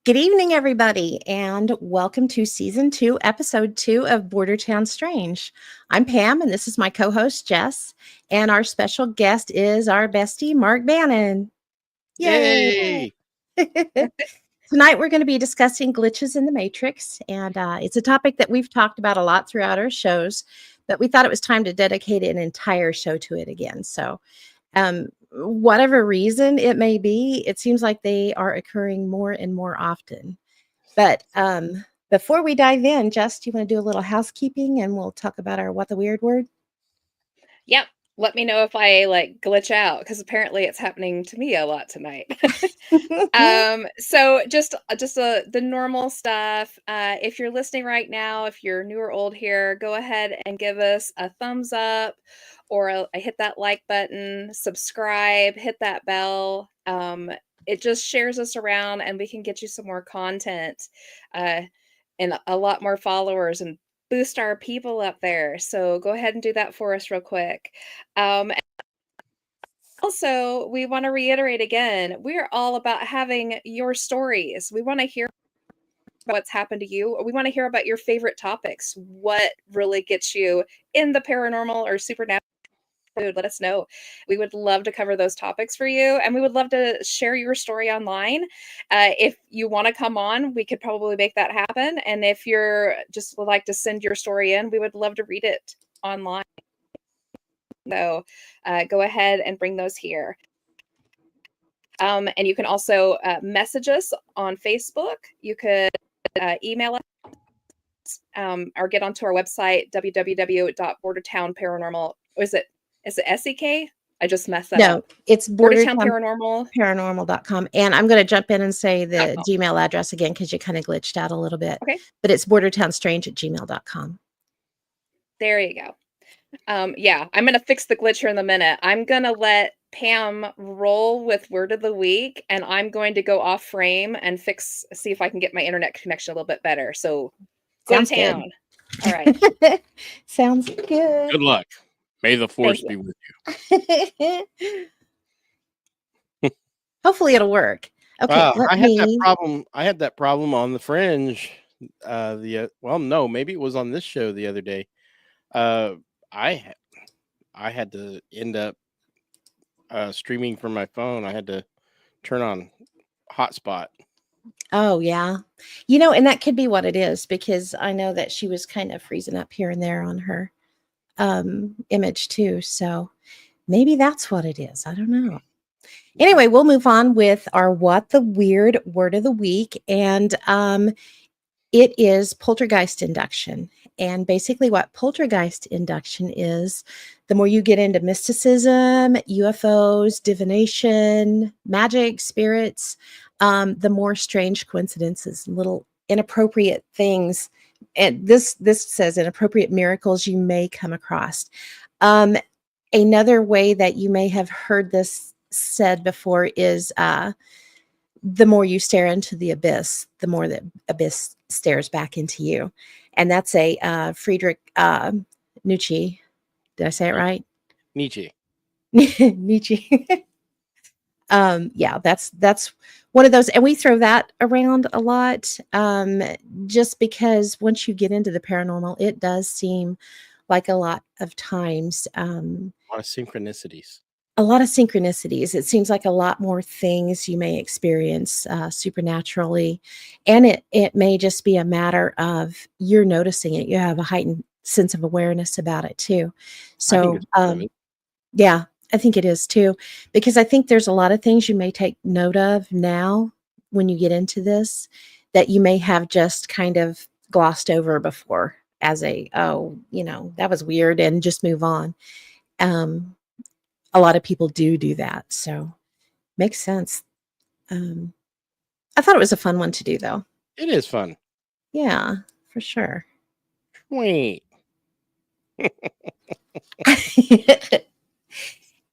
Good evening, everybody, and welcome to Season 2, Episode 2 of Bordertown Strange. I'm Pam, and this is my co-host, Jess, and our special guest is our bestie, Mark Bannon. Yay! Yay! Tonight, we're going to be discussing glitches in the Matrix, and it's a topic that we've talked about a lot throughout our shows, but we thought it was time to dedicate an entire show to it again. So, whatever reason it may be, it seems like they are occurring more and more often. But before we dive in, Jess, do you want to do a little housekeeping and we'll talk about our what the weird word? Yep. Let me know if I glitch out because apparently it's happening to me a lot tonight. So just the normal stuff. If you're listening right now, if you're new or old here, go ahead and give us a thumbs up or hit that like button, subscribe, hit that bell. It just shares us around and we can get you some more content and a lot more followers and boost our people up there. So go ahead and do that for us real quick. And also, we want to reiterate again, we're all about having your stories. We want to hear what's happened to you. We want to hear about your favorite topics. What really gets you in the paranormal or supernatural? Let us know. We would love to cover those topics for you, and we would love to share your story online. If you want to come on, we could probably make that happen. And if you're just would like to send your story in, we would love to read it online. So go ahead and bring those here. And you can also message us on Facebook. You could email us or get onto our website, www.bordertownparanormal. Is it SEK? I just messed that up. No, it's Bordertown Paranormal. Paranormal.com. And I'm going to jump in and say the Oh. Gmail address again because you kind of glitched out a little bit. Okay. But it's bordertownstrange@gmail.com. There you go. Yeah, I'm going to fix the glitch here in a minute. I'm going to let Pam roll with Word of the Week, and I'm going to go off frame and see if I can get my internet connection a little bit better. So go to town. All right. Sounds good. Good luck. May the force be with you. Hopefully it'll work. Okay, I had that problem on the Fringe. Maybe it was on this show the other day. I had to end up streaming from my phone. I had to turn on hotspot. Oh, yeah. And that could be what it is because I know that she was kind of freezing up here and there on her image too. So maybe that's what it is. I don't know. Anyway, we'll move on with our what the weird word of the week. And it is poltergeist induction. And basically what poltergeist induction is, the more you get into mysticism, UFOs, divination, magic, spirits, the more strange coincidences, little inappropriate things. And this says inappropriate miracles you may come across. Another way that you may have heard this said before is the more you stare into the abyss, the more the abyss stares back into you. And that's a Friedrich Nietzsche. Did I say it right? Nietzsche. Nietzsche. Yeah, that's one of those. And we throw that around a lot just because once you get into the paranormal, it does seem like a lot of times. A lot of synchronicities. A lot of synchronicities. It seems like a lot more things you may experience supernaturally. And it may just be a matter of you're noticing it. You have a heightened sense of awareness about it too. So, yeah, I think it is too, because I think there's a lot of things you may take note of now when you get into this that you may have just kind of glossed over before as that was weird and just move on. A lot of people do that. So makes sense. I thought it was a fun one to do though. It is fun. Yeah, for sure. Wait.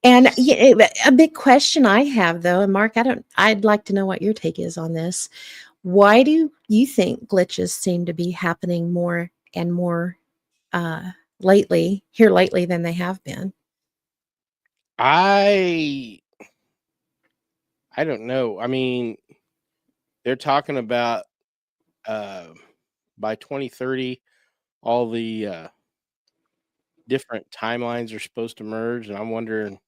And a big question I have though, and Mark, I'd like to know what your take is on this. Why do you think glitches seem to be happening more and more lately than they have been? I don't know. I mean, they're talking about by 2030, all the different timelines are supposed to merge, and I'm wondering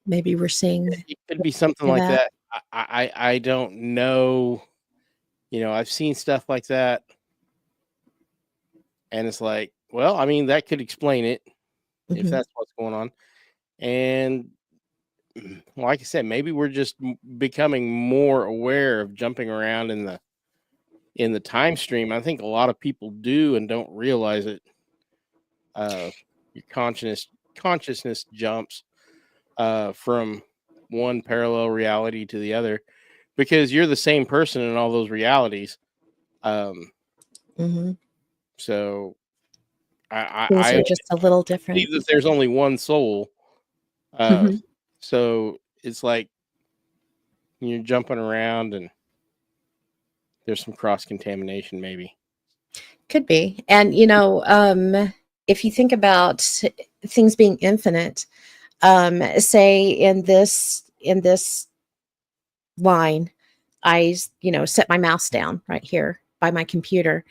Maybe we're seeing it could be something like that. I don't know. I've seen stuff like that, and it's like, well, I mean, that could explain it if Mhm. that's what's going on. And like I said, maybe we're just becoming more aware of jumping around in the time stream. I think a lot of people do and don't realize it. Your consciousness jumps from one parallel reality to the other because you're the same person in all those realities. Mhm. So Things I are just a little different. believe that there's only one soul. Mhm. So it's like you're jumping around and there's some cross contamination, maybe. Could be. And if you think about things being infinite, say in this line, I set my mouse down right here by my computer,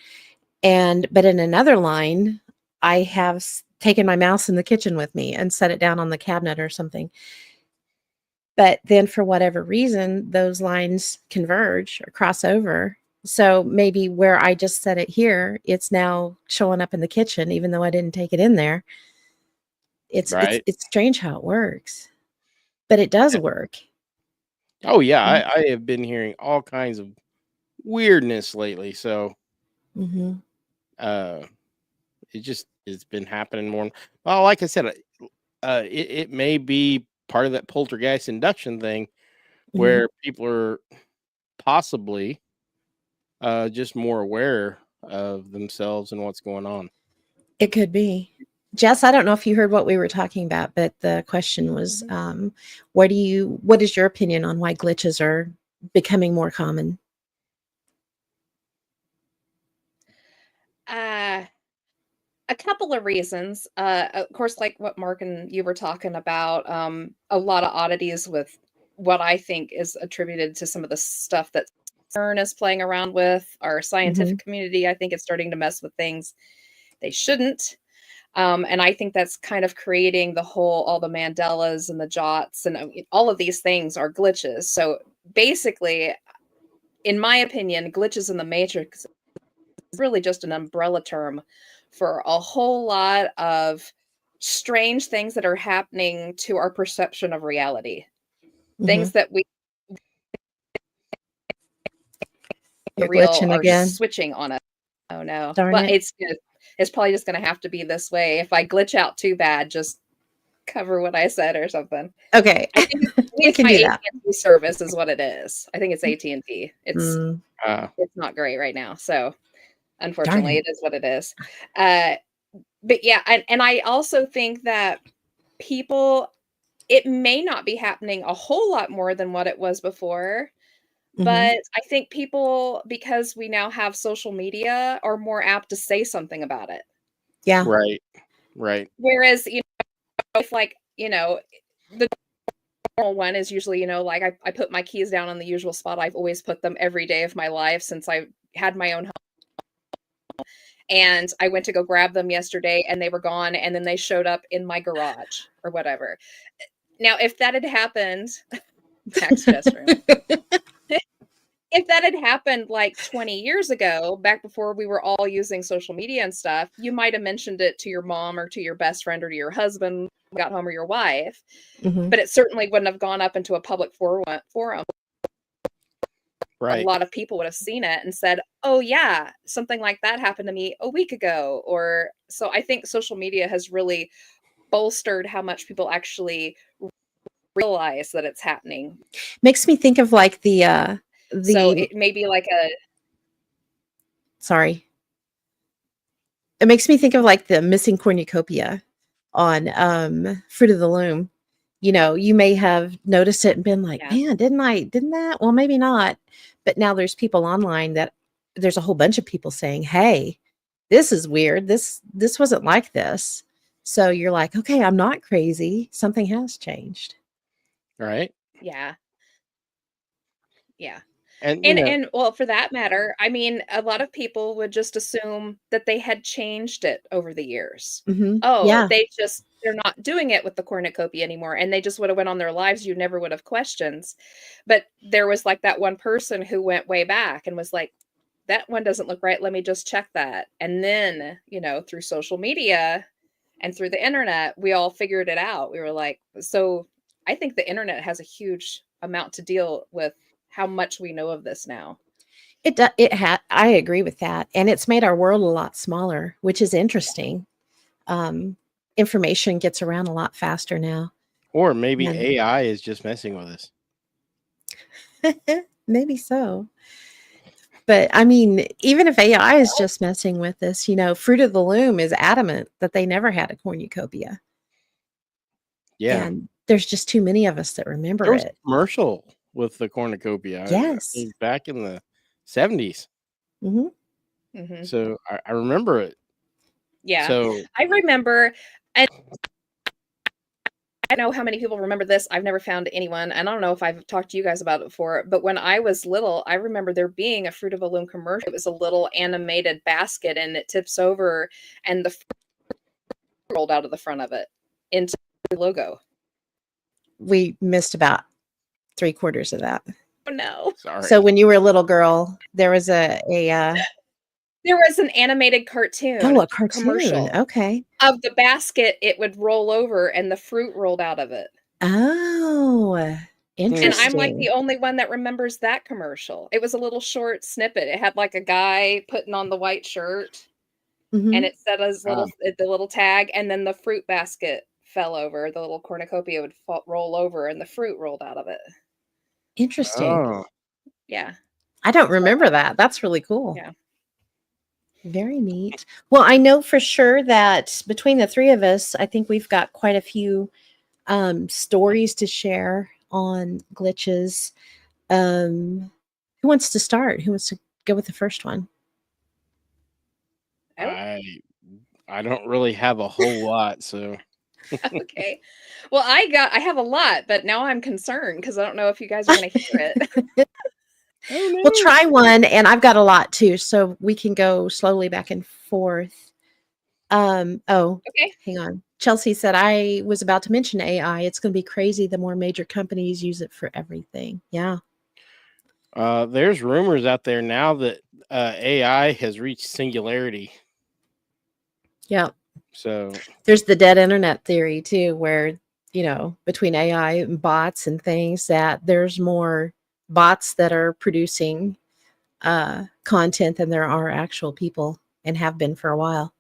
but in another line, I have taken my mouse in the kitchen with me and set it down on the cabinet or something. But then for whatever reason, those lines converge or cross over. So maybe where I just set it here, it's now showing up in the kitchen, even though I didn't take it in there. It's it's Right. it's strange how it works, but it does work. Oh yeah, Mm. I have been hearing all kinds of weirdness lately. So Mhm. uh it's been happening more. Well, like I said, it may be part of that poltergeist induction thing Mhm. where people are possibly just more aware of themselves and what's going on. It could be. Jess, I don't know if you heard what we were talking about, but the question was, what is your opinion on why glitches are becoming more common? Uh, a couple of reasons. Of course, like what Mark and you were talking about, a lot of oddities with what I think is attributed to some of the stuff that CERN is playing around with. Our Mhm. scientific community, I think, it's starting to mess with things they shouldn't. And I think that's kind of creating all the Mandelas and the Jots and all of these things are glitches. So basically, in my opinion, glitches in the Matrix is really just an umbrella term for a whole lot of strange things that are happening to our perception of reality. Mhm. Things that we You're real glitching are again. switching on us. Oh no. Darn Well, it. it's probably just gonna have to be this way. If I glitch out too bad, just cover what I said or something. Okay. I think We it's can my do that. AT&T service is what it is. I think it's AT&T. Mm, It's not great right now. So darn unfortunately, it. it is what it is. But yeah, and I also think that people it may not be happening a whole lot more than what it was before, Mhm. but I think people, because we now have social media, are more apt to say something about it. Yeah. Right. Right. Whereas, if the normal one is usually, like I put my keys down on the usual spot. I've always put them every day of my life since I had my own home. And I went to go grab them yesterday and they were gone. And then they showed up in my garage or whatever. Now, if that had happened, Max Jester, if that had happened like 20 years ago, back before we were all using social media and stuff, you might have mentioned it to your mom or to your best friend or to your husband, got home, or your wife, Mhm. but it certainly wouldn't have gone up into a public forum. A Right. lot of people would have seen it and said, "Oh yeah, something like that happened to me a week ago." Or so I think social media has really bolstered how much people actually realize that it's happening. Makes me think of like So the it may be like a sorry. It makes me think of like the missing cornucopia on Fruit of the Loom. You may have noticed it and been like, yeah. man, didn't that? Well, maybe not. But now there's people online that there's a whole bunch of people saying, hey, this is weird. This wasn't like this. So you're like, okay, I'm not crazy. Something has changed. Right. Yeah. Yeah. And And well, for that matter, I mean, a lot of people would just assume that they had changed it over the years. Oh, Yeah. they're not doing it with the cornucopia anymore, and they just would have went on their lives. You never would have questions. But there was like that one person who went way back and was like, that one doesn't look right. Let me just check that. And then, through social media and through the internet, we all figured it out. We were like, so I think the internet has a huge amount to deal with how much we know of this now. I agree with that. And it's made our world a lot smaller, which is interesting. Information gets around a lot faster now. or maybe And AI is just messing with us. maybe so. But I mean, even if AI is just messing with us, Fruit of the Loom is adamant that they never had a cornucopia. Yeah. And there's just too many of us that remember There was a it. commercial with the cornucopia. I Yes. mean, back in the 70s. hmm So I remember it. Yeah. So I remember, and I don't know how many people remember this. I've never found anyone, and I don't know if I've talked to you guys about it before, but when I was little, I remember there being a Fruit of the Loom commercial. It was a little animated basket, and it tips over, and the fruit rolled out of the front of it into the logo. We missed about 3/4 of that. Oh no. sorry. So when you were a little girl, there was a There was an animated cartoon cartoon. commercial Okay. of the basket. It would roll over and the fruit rolled out of it. Oh, And I'm like interesting. the only one that remembers that commercial. It was a little short snippet. It had like a guy putting on the white shirt, Mhm. and it said the little tag, and then the fruit basket fell over. The little cornucopia would roll over, and the fruit rolled out of it. Interesting. Oh, Yeah. I don't remember that. That's really cool. Yeah. Very neat. Well, I know for sure that between the three of us, I think we've got quite a few stories to share on glitches. Who wants to start? Who wants to go with the first one? Oh, I don't really have a whole lot, so okay. Well, I have a lot, but now I'm concerned because I don't know if you guys are going to hear it. oh no. We'll try one, and I've got a lot too, so we can go slowly back and forth. Okay. Hang on. Chelsea said I was about to mention AI. It's going to be crazy the more major companies use it for everything. Yeah. There's rumors out there now that AI has reached singularity. Yeah. So There's the dead internet theory too, where, between AI and bots and things, that there's more bots that are producing content than there are actual people, and have been for a while.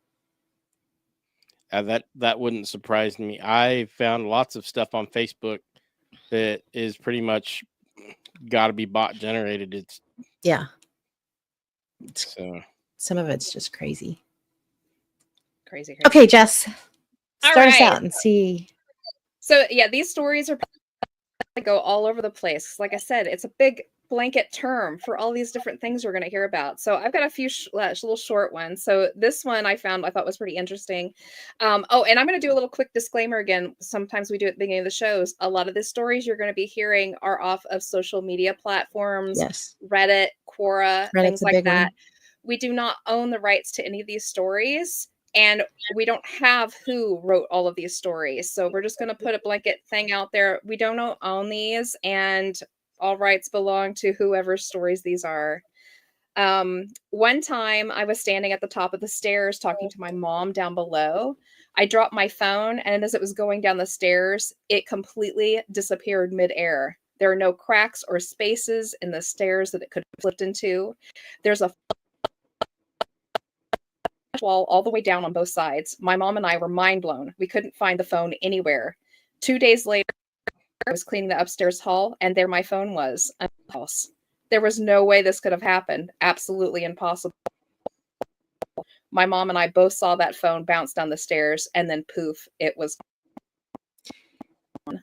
that wouldn't surprise me. I found lots of stuff on Facebook that is pretty much got to be bot generated. It's Yeah. so Some of it's just crazy. Crazy. Okay, Jess, All start us right. out and see. So yeah, these stories are go all over the place. Like I said, it's a big blanket term for all these different things we're going to hear about. So I've got a few little short ones. So this one I thought was pretty interesting. And I'm going to do a little quick disclaimer again. Sometimes we do at the beginning of the shows. A lot of the stories you're going to be hearing are off of social media platforms, Yes. Reddit, Quora, Reddit's things a like big that. one. We do not own the rights to any of these stories. And we don't have who wrote all of these stories. So we're just going to put a blanket thing out there. We don't own these, and all rights belong to whoever's stories these are. One time I was standing at the top of the stairs talking to my mom down below. I dropped my phone, and as it was going down the stairs, it completely disappeared midair. There are no cracks or spaces in the stairs that it could have slipped into. There's a wall all the way down on both sides. My mom and I were mind blown. We couldn't find the phone anywhere. 2 days later, I was cleaning the upstairs hall, and there my phone was in the house. There was no way this could have happened. Absolutely impossible. My mom and I both saw that phone bounce down the stairs, and then poof, it was gone.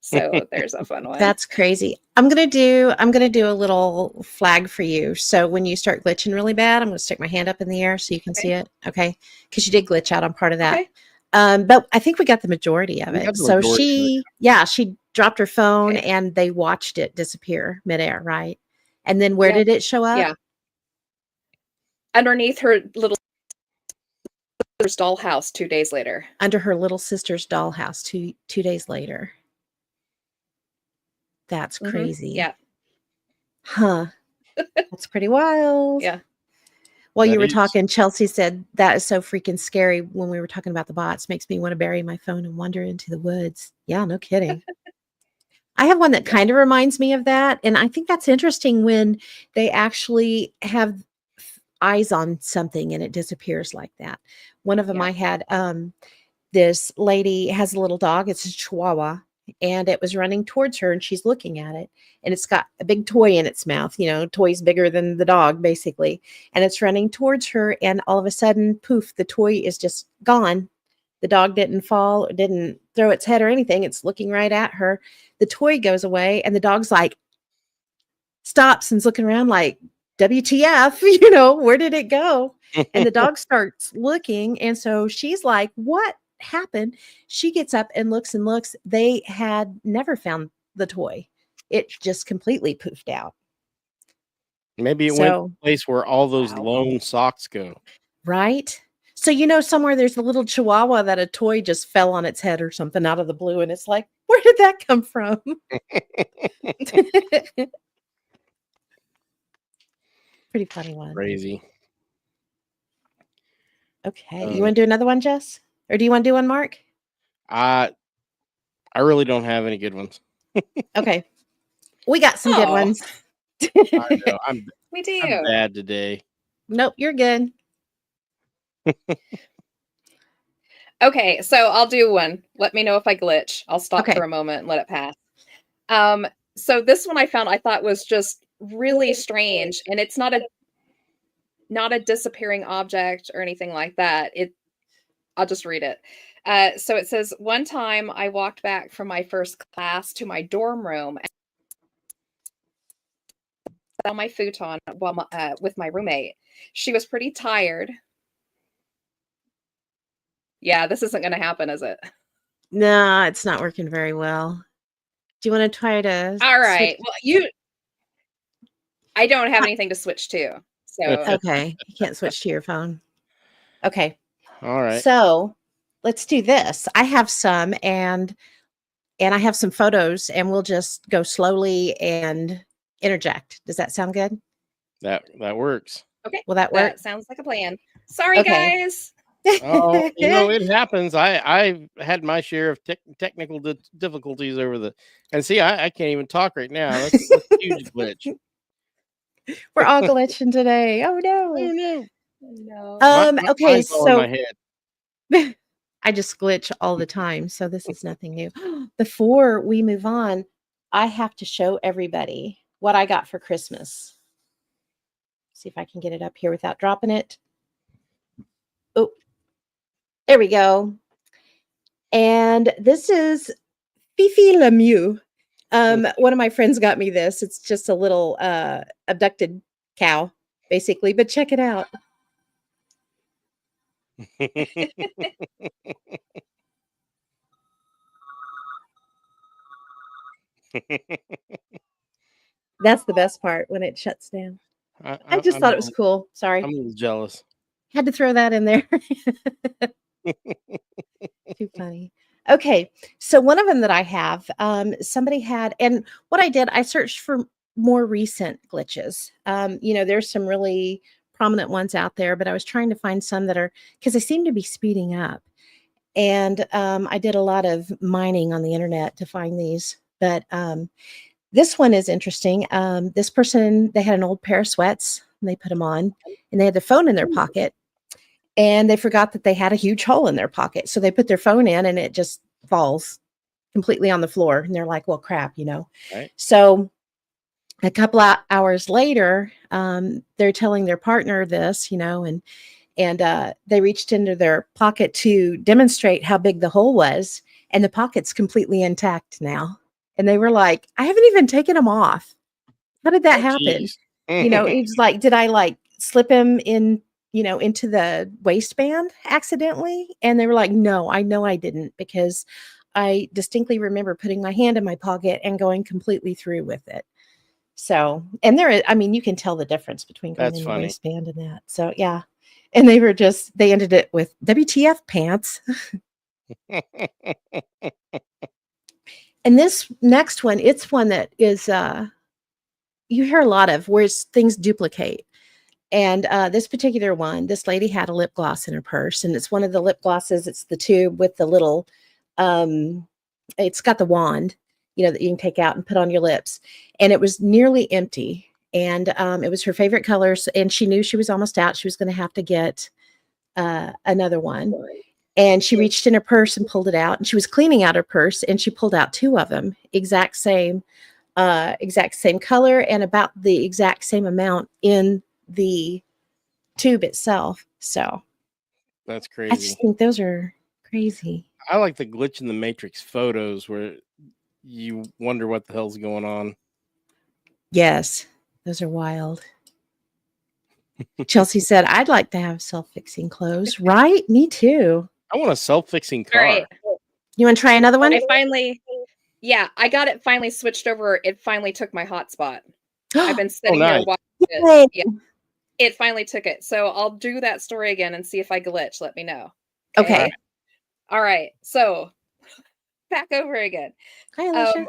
So there's a fun one. That's crazy. I'm gonna do a little flag for you. So when you start glitching really bad, I'm gonna stick my hand up in the air so you can see it. Okay, because you did glitch out on part of that. Okay. But I think we got the majority of We got it. the So majority of it. she dropped her phone, Okay. and they watched it disappear midair, right? And then where Yeah. did it show up? Yeah. Underneath her little sister's dollhouse 2 days later. Under her little sister's dollhouse 2 days later. That's crazy. Yeah. Huh. That's pretty wild. Yeah. While you That were is. talking, Chelsea said that is so freaking scary when we were talking about the bots. Makes me want to bury my phone and wander into the woods. Yeah, no kidding. I have one that kind of reminds me of that. And I think that's interesting when they actually have eyes on something and it disappears like that. One of them Yeah. I had, this lady has a little dog. It's a Chihuahua, and it was running towards her, and she's looking at it, and it's got a big toy in its mouth, toy's bigger than the dog, basically. And it's running towards her, and all of a sudden, poof, the toy is just gone. The dog didn't fall, or didn't throw its head or anything. It's looking right at her. The toy goes away, and the dog's like, stops and's looking around like, WTF, where did it go? And the dog starts looking. And so she's like, what happened? She gets up and looks and looks. They had never found the toy. It just completely poofed out. Maybe it went to a place where all those lone socks go. Right? So, somewhere there's a little Chihuahua that a toy just fell on its head or something out of the blue. And it's like, where did that come from? Pretty funny one. Crazy. Okay. You want to do another one, Jess? Or do you want to do one, Mark? I really don't have any good ones. Okay. We got some good ones. I know. We do. I'm bad today. Nope, you're good. Okay, so I'll do one. Let me know if I glitch. I'll stop Okay. for a moment and let it pass. So this one I thought was just really strange, and it's not a disappearing object or anything like that. I'll just read it. So it says, one time I walked back from my first class to my dorm room and sat on my futon with my roommate. She was pretty tired. Yeah, this isn't going to happen, is it? No, it's not working very well. Do you want to try to? All right. Well, I don't have anything to switch to. So okay, you can't switch to your phone. Okay. All right. So let's do this. I have some, and I have some photos, and we'll just go slowly and interject. Does that sound good? That works. Okay. Will that work? That sounds like a plan. Sorry, Okay. guys. Oh, it happens. I've had my share of technical difficulties and see, I can't even talk right now. That's a huge glitch. We're all glitching today. Oh no. Oh no. No. Okay, mine's all in so my head. I just glitch all the time, so this is nothing new. Before we move on, I have to show everybody what I got for Christmas. See if I can get it up here without dropping it. Oh, there we go. And this is Fifi Lemieux. One of my friends got me this. It's just a little abducted cow, basically, but check it out. That's the best part when it shuts down. I just thought it was cool. Sorry. I'm a little jealous. Had to throw that in there. Too funny. Okay. So one of them that I have, somebody had, and what I did, I searched for more recent glitches. There's some really prominent ones out there, but I was trying to find some that are, because they seem to be speeding up. And I did a lot of mining on the internet to find these. But this one is interesting. This person, they had an old pair of sweats, and they put them on, and they had their phone in their pocket, and they forgot that they had a huge hole in their pocket. So they put their phone in, and it just falls completely on the floor. And they're like, well, crap, Right. So a couple of hours later, they're telling their partner this, and they reached into their pocket to demonstrate how big the hole was, and the pocket's completely intact now. And they were like, I haven't even taken them off. How did that happen? It's like, did I slip him in, into the waistband accidentally? And they were like, no, I know I didn't, because I distinctly remember putting my hand in my pocket and going completely through with it. So, and I mean, you can tell the difference between going That's in your funny. waistband and that. So, yeah. And they ended it with WTF pants. And this next one, it's one that is, you hear a lot of where things duplicate. And this particular one, this lady had a lip gloss in her purse, and it's one of the lip glosses. It's the tube with the little, it's got the wand, that you can take out and put on your lips. And it was nearly empty. And it was her favorite colors. And she knew she was almost out. She was going to have to get another one. And she reached in her purse and pulled it out. And she was cleaning out her purse, and she pulled out two of them, exact same color and about the exact same amount in the tube itself. So That's I crazy. just think those are crazy. I like the glitch in the Matrix photos where you wonder what the hell's going on. Yes, those are wild. Chelsea said, I'd like to have self-fixing clothes. Right? Me too. I want a self-fixing All car. right. You want to try another one? I got it finally switched over. It finally took my hotspot. I've been sitting nice. there watching Yay. it. Yeah, it finally took it. So I'll do that story again and see if I glitch. Let me know. Okay. All right. So back over again. Hi, Alicia.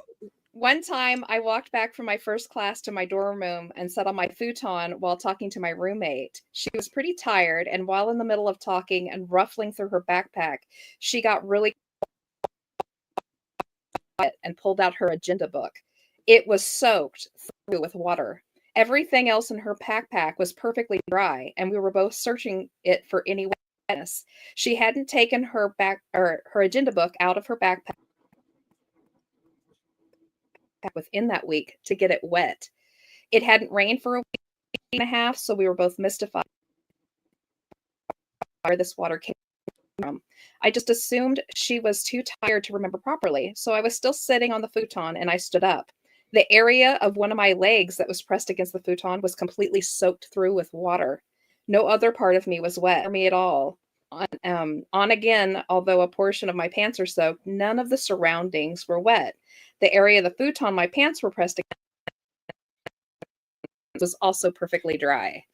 One time I walked back from my first class to my dorm room and sat on my futon while talking to my roommate. She was pretty tired, and while in the middle of talking and ruffling through her backpack, she got really quiet and pulled out her agenda book. It was soaked through with water. Everything else in her backpack was perfectly dry, and we were both searching it for any wetness. She hadn't taken her agenda book out of her backpack within that week to get it wet. It hadn't rained for a week and a half, so we were both mystified where this water came from. I just assumed she was too tired to remember properly, so I was still sitting on the futon and I stood up. The area of one of my legs that was pressed against the futon was completely soaked through with water. No other part of me was wet for me at all. On again, although a portion of my pants are soaked, none of the surroundings were wet. The area of the futon my pants were pressed against was also perfectly dry.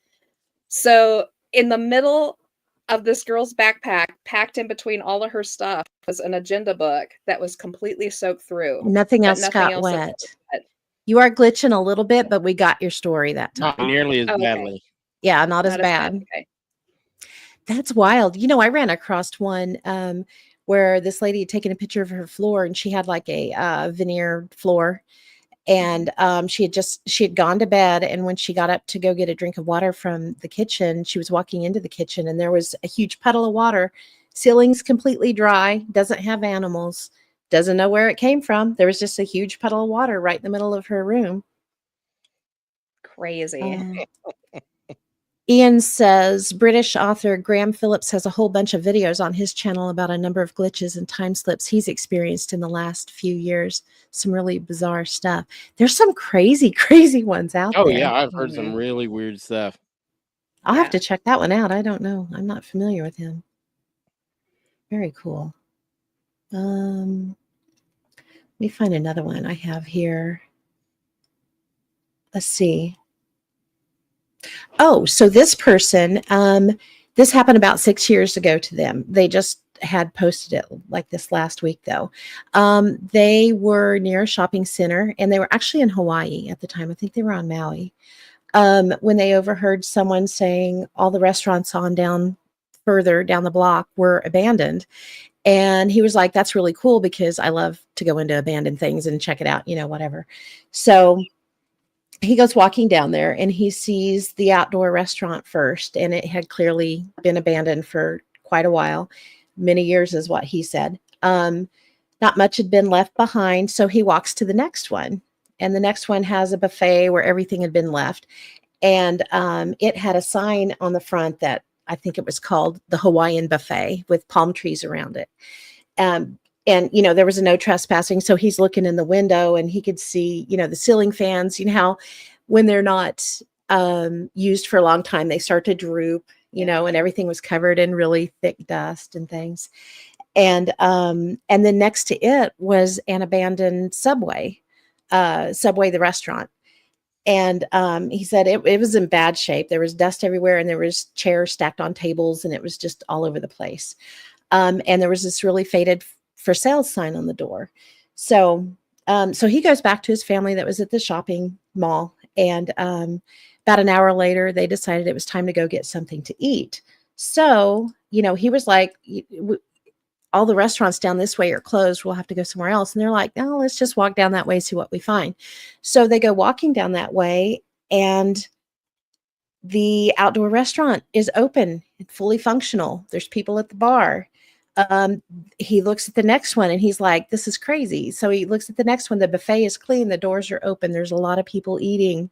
So in the middle of this girl's backpack, packed in between all of her stuff, was an agenda book that was completely soaked through. Nothing else got wet. You are glitching a little bit, but we got your story that time. Not nearly as badly. Yeah, not as bad. Okay. That's wild. I ran across one where this lady had taken a picture of her floor, and she had like a veneer floor. And she had gone to bed, and when she got up to go get a drink of water from the kitchen, she was walking into the kitchen, and there was a huge puddle of water. Ceiling's completely dry, doesn't have animals, doesn't know where it came from. There was just a huge puddle of water right in the middle of her room. Crazy. Ian says British author Graham Phillips has a whole bunch of videos on his channel about a number of glitches and time slips he's experienced in the last few years. Some really bizarre stuff. There's some crazy, crazy ones out there. Oh, yeah. I've heard some really weird stuff. I'll have to check that one out. I don't know. I'm not familiar with him. Very cool. Let me find another one I have here. Let's see. Oh, so this person, this happened about 6 years ago to them. They just had posted it like this last week, though. They were near a shopping center, and they were actually in Hawaii at the time. I think they were on Maui. When they overheard someone saying all the restaurants further down the block were abandoned. And he was like, that's really cool because I love to go into abandoned things and check it out, whatever. So he goes walking down there, and he sees the outdoor restaurant first, and it had clearly been abandoned for quite a while. Many years is what he said. Not much had been left behind. So he walks to the next one, and the next one has a buffet where everything had been left. And it had a sign on the front that I think it was called the Hawaiian Buffet with palm trees around it. And, there was a no trespassing. So he's looking in the window, and he could see, the ceiling fans, how when they're not used for a long time, they start to droop, and everything was covered in really thick dust and things. And then next to it was an abandoned Subway, Subway the restaurant. And he said it was in bad shape. There was dust everywhere, and there was chairs stacked on tables, and it was just all over the place. And there was this really faded for sale sign on the door. So so he goes back to his family that was at the shopping mall, and about an hour later, they decided it was time to go get something to eat. So, he was like, all the restaurants down this way are closed. We'll have to go somewhere else. And they're like, no, let's just walk down that way, see what we find. So they go walking down that way, and the outdoor restaurant is open and fully functional. There's people at the bar. He looks at the next one and he's like, this is crazy. So he looks at the next one. The buffet is clean. The doors are open. There's a lot of people eating.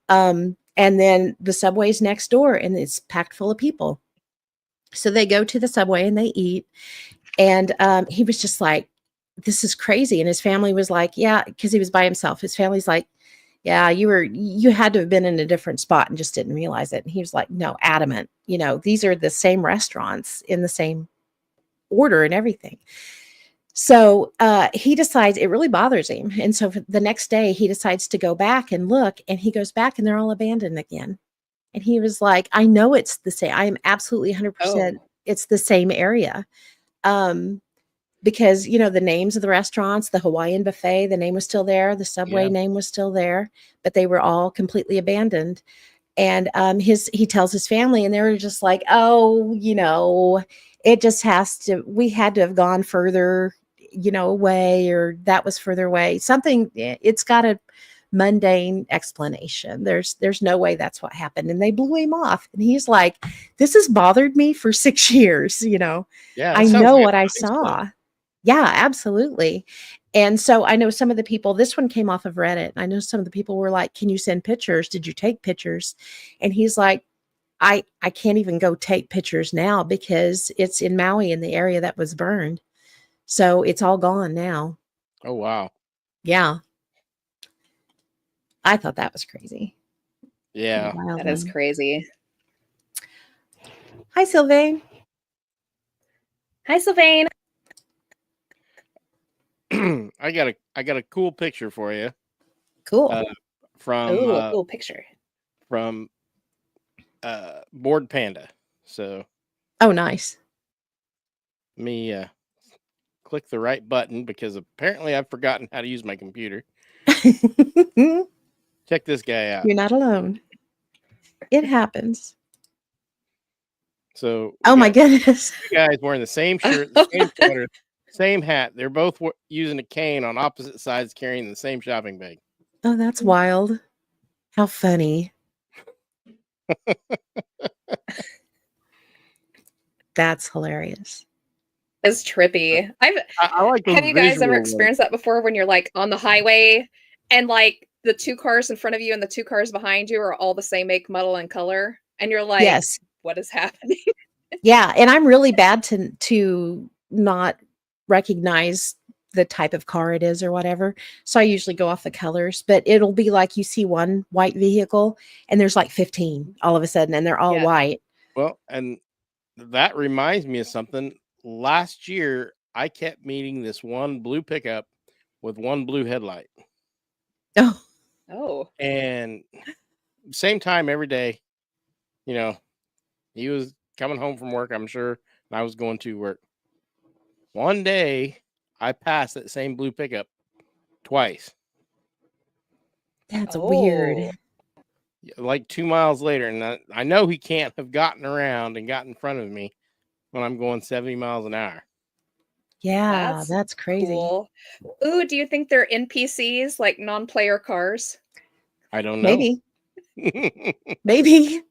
And then the Subway's next door and it's packed full of people. So they go to the Subway and they eat. And he was just like, this is crazy. And his family was like, yeah, because he was by himself. His family's like, yeah, you had to have been in a different spot and just didn't realize it. And he was like, no, adamant, these are the same restaurants in the same order and everything. So he decides it really bothers him. And so the next day he decides to go back and look, and he goes back and they're all abandoned again. And he was like, I know it's the same. I am absolutely 100%. It's the same area. Because, the names of the restaurants, the Hawaiian buffet, the name was still there. The Subway name was still there, but they were all completely abandoned. And he tells his family, and they were just like, oh, it just we had to have gone further, away, or that was further away. Something, it's got a mundane explanation. There's no way that's what happened. And they blew him off. And he's like, this has bothered me for 6 years, Yeah, I know what I saw. Yeah, absolutely. And so I know some of the people, this one came off of Reddit. I know some of the people were like, can you send pictures? Did you take pictures? And he's like, I can't even go take pictures now because it's in Maui, in the area that was burned. So it's all gone now. Oh, wow. Yeah. I thought that was crazy. Yeah. That is crazy. Hi, Sylvain. Hi, Sylvain. I got a cool picture for you. Cool. From cool picture. From Board Panda. So oh, nice. Let me click the right button because apparently I've forgotten how to use my computer. Check this guy out. You're not alone. It happens. So oh my goodness, two guys wearing the same shirt, the same sweater, same hat. They're both using a cane on opposite sides, carrying the same shopping bag. Oh, that's wild. How funny. That's hilarious. It's trippy. I like those. Have you guys ever experienced that before when you're like on the highway and like the two cars in front of you and the two cars behind you are all the same make, model, and color? And you're like, yes, what is happening? Yeah. And I'm really bad to not recognize the type of car it is or whatever. So I usually go off the colors, but it'll be like you see one white vehicle and there's like 15 all of a sudden, and they're all white. Well, and that reminds me of something. Last year, I kept meeting this one blue pickup with one blue headlight. Oh. And same time every day, he was coming home from work, I'm sure, and I was going to work. One day, I passed that same blue pickup twice. That's weird. Like 2 miles later, and I know he can't have gotten around and got in front of me when I'm going 70 miles an hour. Yeah, that's crazy. Cool. Ooh, do you think they're NPCs, like non-player cars? I don't know. Maybe.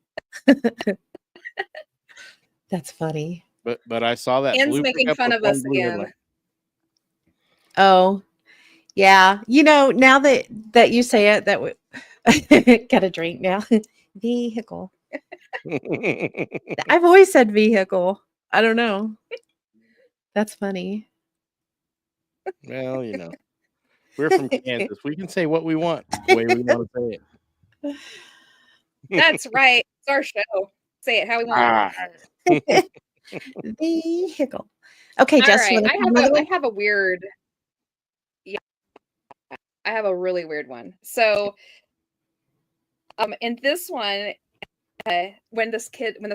That's funny. But I saw that. Anne's making fun of us again. Oh, yeah. Now that you say it, that would got a drink now. Vehicle. I've always said vehicle. I don't know. That's funny. Well, we're from Kansas. We can say what we want the way we want to say it. That's right. It's our show. Say it how we want. Vehicle. Okay, All Jess, you right. want to tell another I one? have a weird. Yeah, I have a really weird one. So, in this one, when this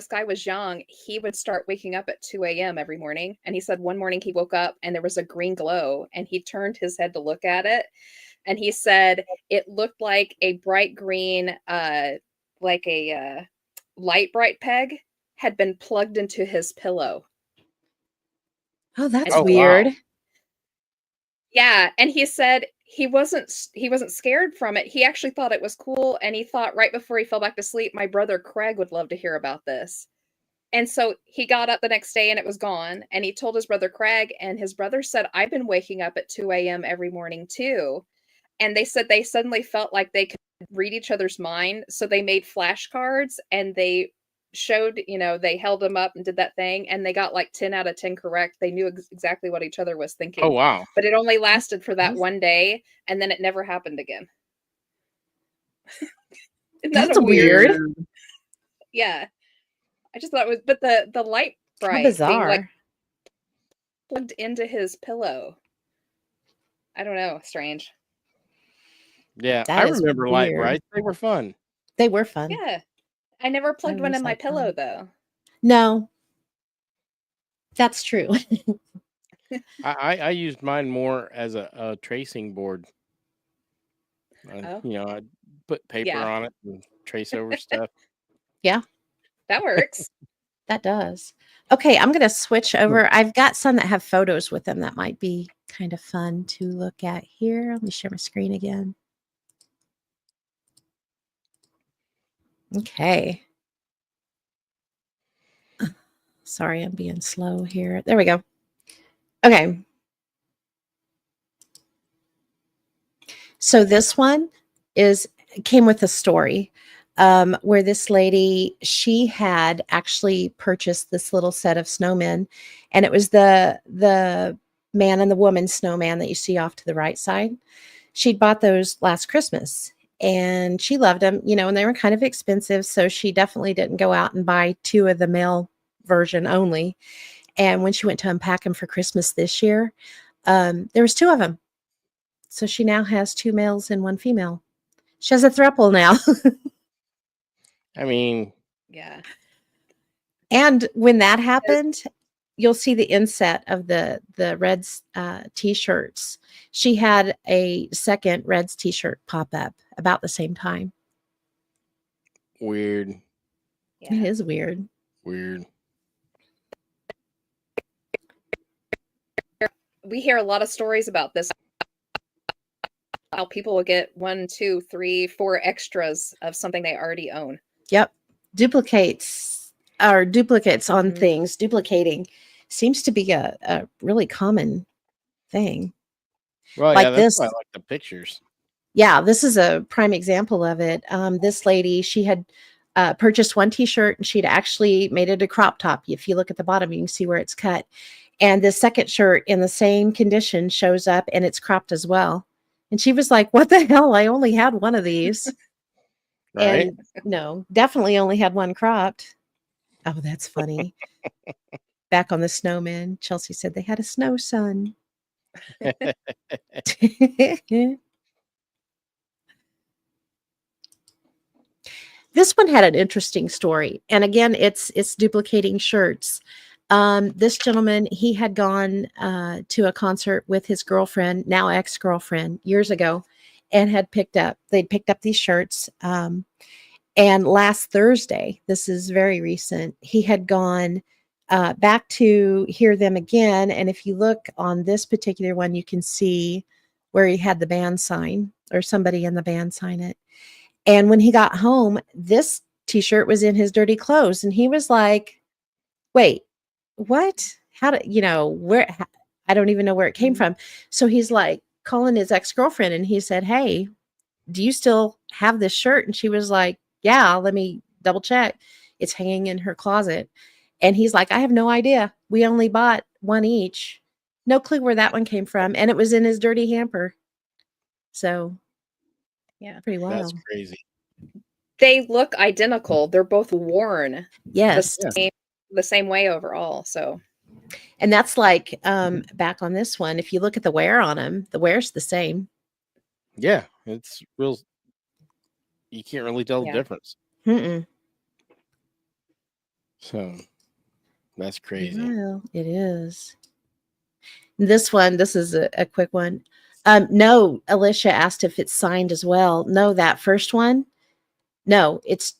guy was young, he would start waking up at 2 a.m. every morning. And he said one morning he woke up and there was a green glow, and he turned his head to look at it. And he said it looked like a bright green, like a light bright peg had been plugged into his pillow. Oh, that's Oh, weird. wow. Yeah, and he said he wasn't scared from it. He actually thought it was cool, and he thought right before he fell back to sleep, my brother Craig would love to hear about this. And so he got up the next day and it was gone. And he told his brother Craig, and his brother said, I've been waking up at 2 a.m. every morning too. And they said they suddenly felt like they could read each other's mind. So they made flashcards and they showed, they held them up and did that thing. And they got like 10 out of 10 correct. They knew exactly what each other was Oh, thinking. wow. But it only lasted for that one day. And then it never happened again. Isn't that That's a weird? weird. Yeah. I just thought it was, but the light How bright being like bizarre. plugged into his pillow. I don't know. Strange. Yeah, I That is remember light weird. brights. They were fun. They were fun. Yeah. I never plugged one always in my liked them. pillow though. No, that's true. I used mine more as a tracing board. Oh. I'd put paper Yeah. on it and trace over stuff. Yeah, That works. that does. Okay, I'm going to switch over. I've got some that have photos with them that might be kind of fun to look at here. Let me share my screen again. Okay. Sorry, I'm being slow here. There we go. Okay. So this one came with a story where this lady, she had actually purchased this little set of snowmen, and it was the man and the woman snowman that you see off to the right side. She'd bought those last Christmas, and she loved them, and they were kind of expensive, so she definitely didn't go out and buy two of the male version only. And when she went to unpack them for Christmas this year, there was two of them. So she now has two males and one female. She has a throuple now. I mean, Yeah. And when that happened, you'll see the inset of the Reds t-shirts. She had a second Reds t-shirt pop up about the same time. weird. Yeah. It is weird. Weird. We hear a lot of stories about this. How people will get 1, 2, 3, 4 extras of something they already own. Yep. Duplicates on things. Duplicating seems to be a really common thing. Well, Like yeah, that's this. why I like the pictures. Yeah, this is a prime example of it. This lady, she had purchased one t-shirt and she'd actually made it a crop top. If you look at the bottom, you can see where it's cut. And the second shirt in the same condition shows up and it's cropped as well. And she was like, what the hell? I only had one of these. Right? And no, definitely only had one cropped. Oh, that's funny. Back on the snowman, Chelsea said they had a snow sun. This one had an interesting story. And again, it's duplicating shirts. This gentleman, he had gone to a concert with his girlfriend, now ex-girlfriend, years ago, and they'd picked up these shirts. And last Thursday, this is very recent, he had gone back to hear them again. And if you look on this particular one, you can see where he had the band sign, or somebody in the band sign it. And when he got home, this t-shirt was in his dirty clothes. And he was like, wait, what? How did, where? I don't even know where it came from. So he's like calling his ex-girlfriend and he said, hey, do you still have this shirt? And she was like, yeah, let me double check. It's hanging in her closet. And he's like, I have no idea. We only bought one each. No clue where that one came from. And it was in his dirty hamper. So, yeah, pretty wild. That's crazy. They look identical. They're both worn Yes. the same way overall. So And that's like back on this one. If you look at the wear on them, the wear's the same. Yeah, it's real. You can't really tell the Yeah. difference. Mm-mm. So that's crazy. Well, it is. This one, this is a quick one. No, Alicia asked if it's signed as well. No, that first one. No, it's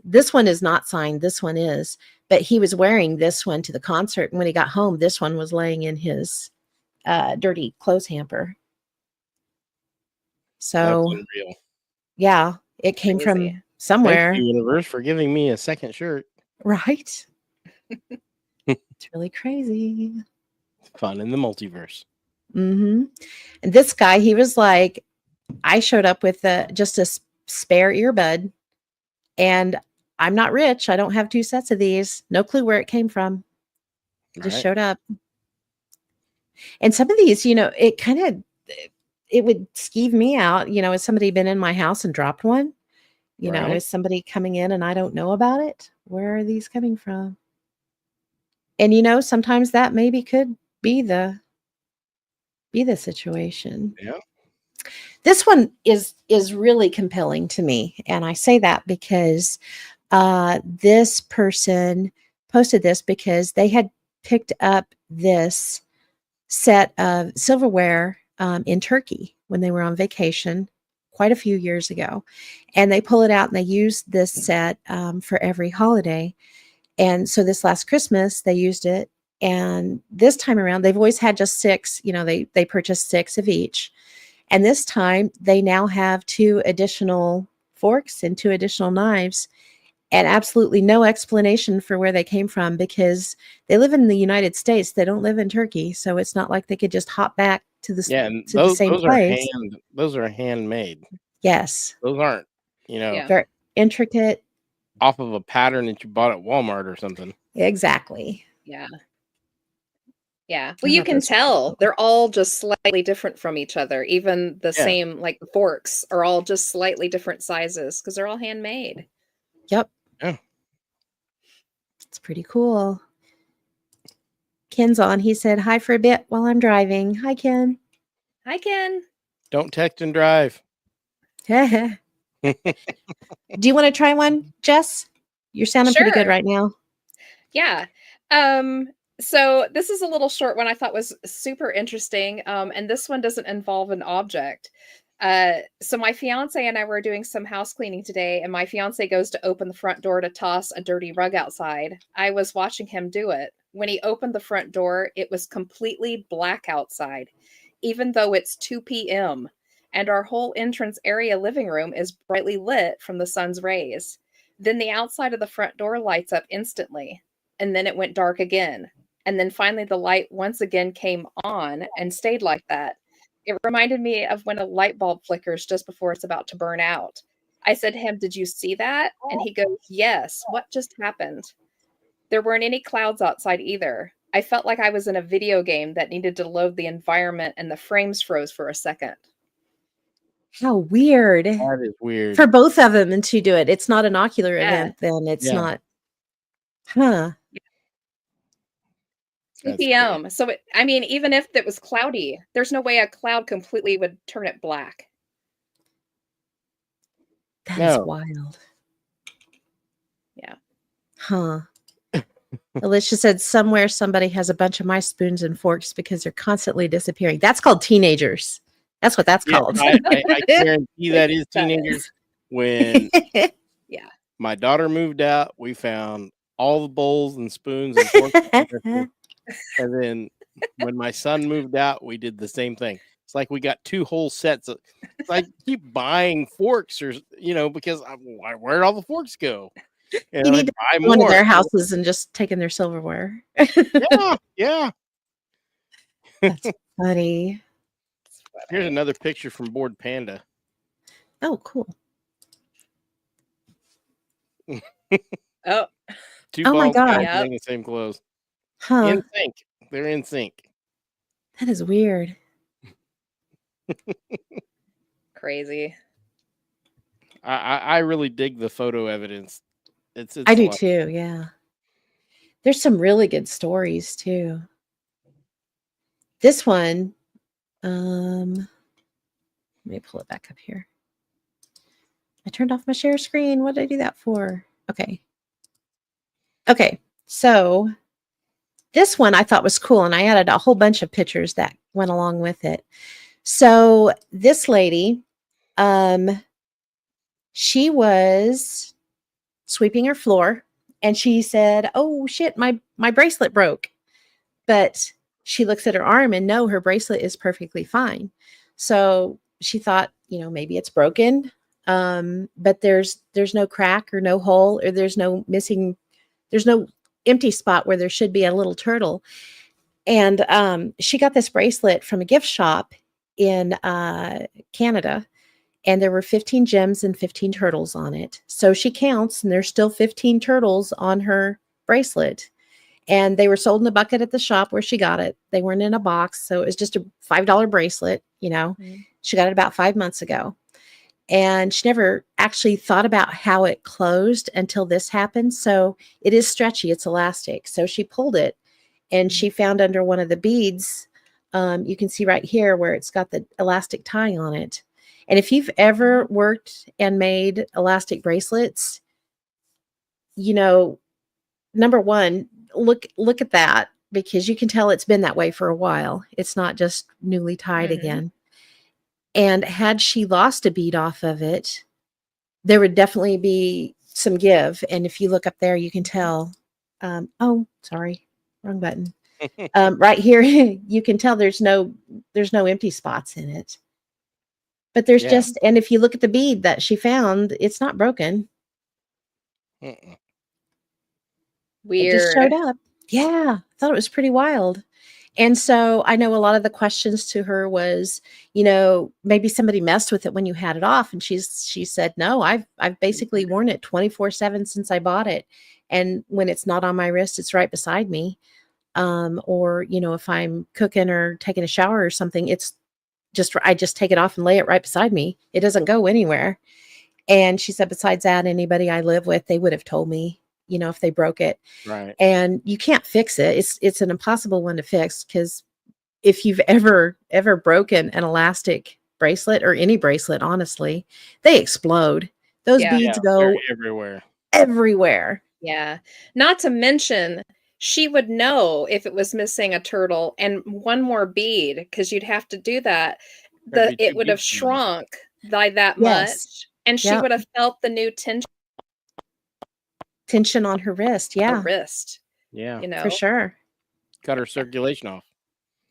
this one is not signed. This one is, but he was wearing this one to the concert, and when he got home, this one was laying in his dirty clothes hamper. That's So unreal. yeah, it came from Crazy. Thank somewhere, you, universe, for giving me a second shirt. right? It's really crazy. Fun in the multiverse. Mm-hmm. And this guy, he was like, I showed up with just a spare earbud, and I'm not rich. I don't have 2 sets of these. No clue where it came from. It just Right. showed up. And some of these, it kind of it would skeeve me out. Has somebody been in my house and dropped one? Right. Is somebody coming in and I don't know about it? Where are these coming from? And sometimes that maybe could be the situation. Yeah. This one is really compelling to me, and I say that because this person posted this because they had picked up this set of silverware in Turkey when they were on vacation quite a few years ago, and they pull it out and they use this set for every holiday. And so this last Christmas they used it, and this time around they've always had just 6. They purchased 6 of each. And this time they now have 2 additional forks and 2 additional knives, and absolutely no explanation for where they came from because they live in the United States. They don't live in Turkey. So it's not like they could just hop back to Yeah, and the same those are place. those are handmade. Yes. Those aren't, Yeah. Very intricate. off of a pattern that you bought at Walmart or something. Exactly. Yeah. Yeah. I Well, you thought can those were tell cool. they're all just slightly different from each other. Even the Yeah. same, like the forks are all just slightly different sizes because they're all handmade. Yep. Yeah. It's pretty cool. Ken's on. He said hi for a bit while I'm driving. Hi, Ken. Hi, Ken. Don't text and drive. Do you want to try one, Jess? You're sounding pretty good Sure. right now. Yeah. So this is a little short one I thought was super interesting. And this one doesn't involve an object. So my fiance and I were doing some house cleaning today, and my fiance goes to open the front door to toss a dirty rug outside. I was watching him do it. When he opened the front door, it was completely black outside, even though it's 2 p.m. and our whole entrance area living room is brightly lit from the sun's rays. Then the outside of the front door lights up instantly, and then it went dark again. And then finally the light once again came on and stayed like that. It reminded me of when a light bulb flickers just before it's about to burn out. I said to him, "Did you see that?" And he goes, "Yes. What just happened?" There weren't any clouds outside either. I felt like I was in a video game that needed to load the environment and the frames froze for a second. How weird. That is weird. For both of them to do it. It's not an ocular Yeah. event then. It's Yeah. not. Huh. 2 That's p.m. So, even if it was cloudy, there's no way a cloud completely would turn it black. That is No. wild. Yeah. Huh. Alicia said somewhere somebody has a bunch of my spoons and forks because they're constantly disappearing. That's called teenagers. That's what that's Yeah, called. I guarantee that is That teenagers. is. When Yeah. my daughter moved out, we found all the bowls and spoons and forks. And then when my son moved out, we did the same thing. It's like we got 2 whole sets of. It's like keep buying forks, or because where'd all the forks go? And You I need to buy go into more. their houses and just taking their silverware. Yeah. That's funny. Here's another picture from Board Panda. Oh, cool. Oh, 2 Oh my bald guys God. Yep. wearing the same clothes. Huh. In sync. They're in sync. That is weird. crazy. I really dig the photo evidence. It's I do a lot. too. Yeah. There's some really good stories too. This one, let me pull it back up here. I turned off my share screen. What did I do that for? Okay. Okay. So this one I thought was cool, and I added a whole bunch of pictures that went along with it. So this lady, she was sweeping her floor, and she said, "Oh shit, my bracelet broke." But she looks at her arm, and no, her bracelet is perfectly fine. So she thought, maybe it's broken. But there's no crack or no hole, or there's no empty spot where there should be a little turtle. And she got this bracelet from a gift shop in Canada, and there were 15 gems and 15 turtles on it. So she counts, and there's still 15 turtles on her bracelet. And they were sold in a bucket at the shop where she got it. They weren't in a box. So it was just a $5 bracelet, She got it about 5 months ago. And she never actually thought about how it closed until this happened. So it is stretchy, it's elastic. So she pulled it, and she found under one of the beads, you can see right here where it's got the elastic tie on it. And if you've ever worked and made elastic bracelets, number one, look at that, because you can tell it's been that way for a while. It's not just newly tied again. And had she lost a bead off of it, there would definitely be some give. And if you look up there, you can tell. Oh, sorry, wrong button. Right here, you can tell there's no empty spots in it. But there's just, and if you look at the bead that she found, it's not broken. Weird. It just showed up. Yeah, I thought it was pretty wild. And so I know a lot of the questions to her was, maybe somebody messed with it when you had it off. And she said, no, I've basically worn it 24/7 since I bought it. And when it's not on my wrist, it's right beside me. Or, if I'm cooking or taking a shower or something, I just take it off and lay it right beside me. It doesn't go anywhere. And she said, besides that, anybody I live with, they would have told me, if they broke it. Right. And you can't fix it. It's an impossible one to fix, because if you've ever broken an elastic bracelet, or any bracelet, honestly, they explode. Those beads go everywhere. Yeah. Not to mention, she would know if it was missing a turtle and one more bead, because you'd have to do that. It would have shrunk by that much, and she would have felt the new tension on her wrist. Yeah. Wrist. Yeah. For sure. Got her circulation off.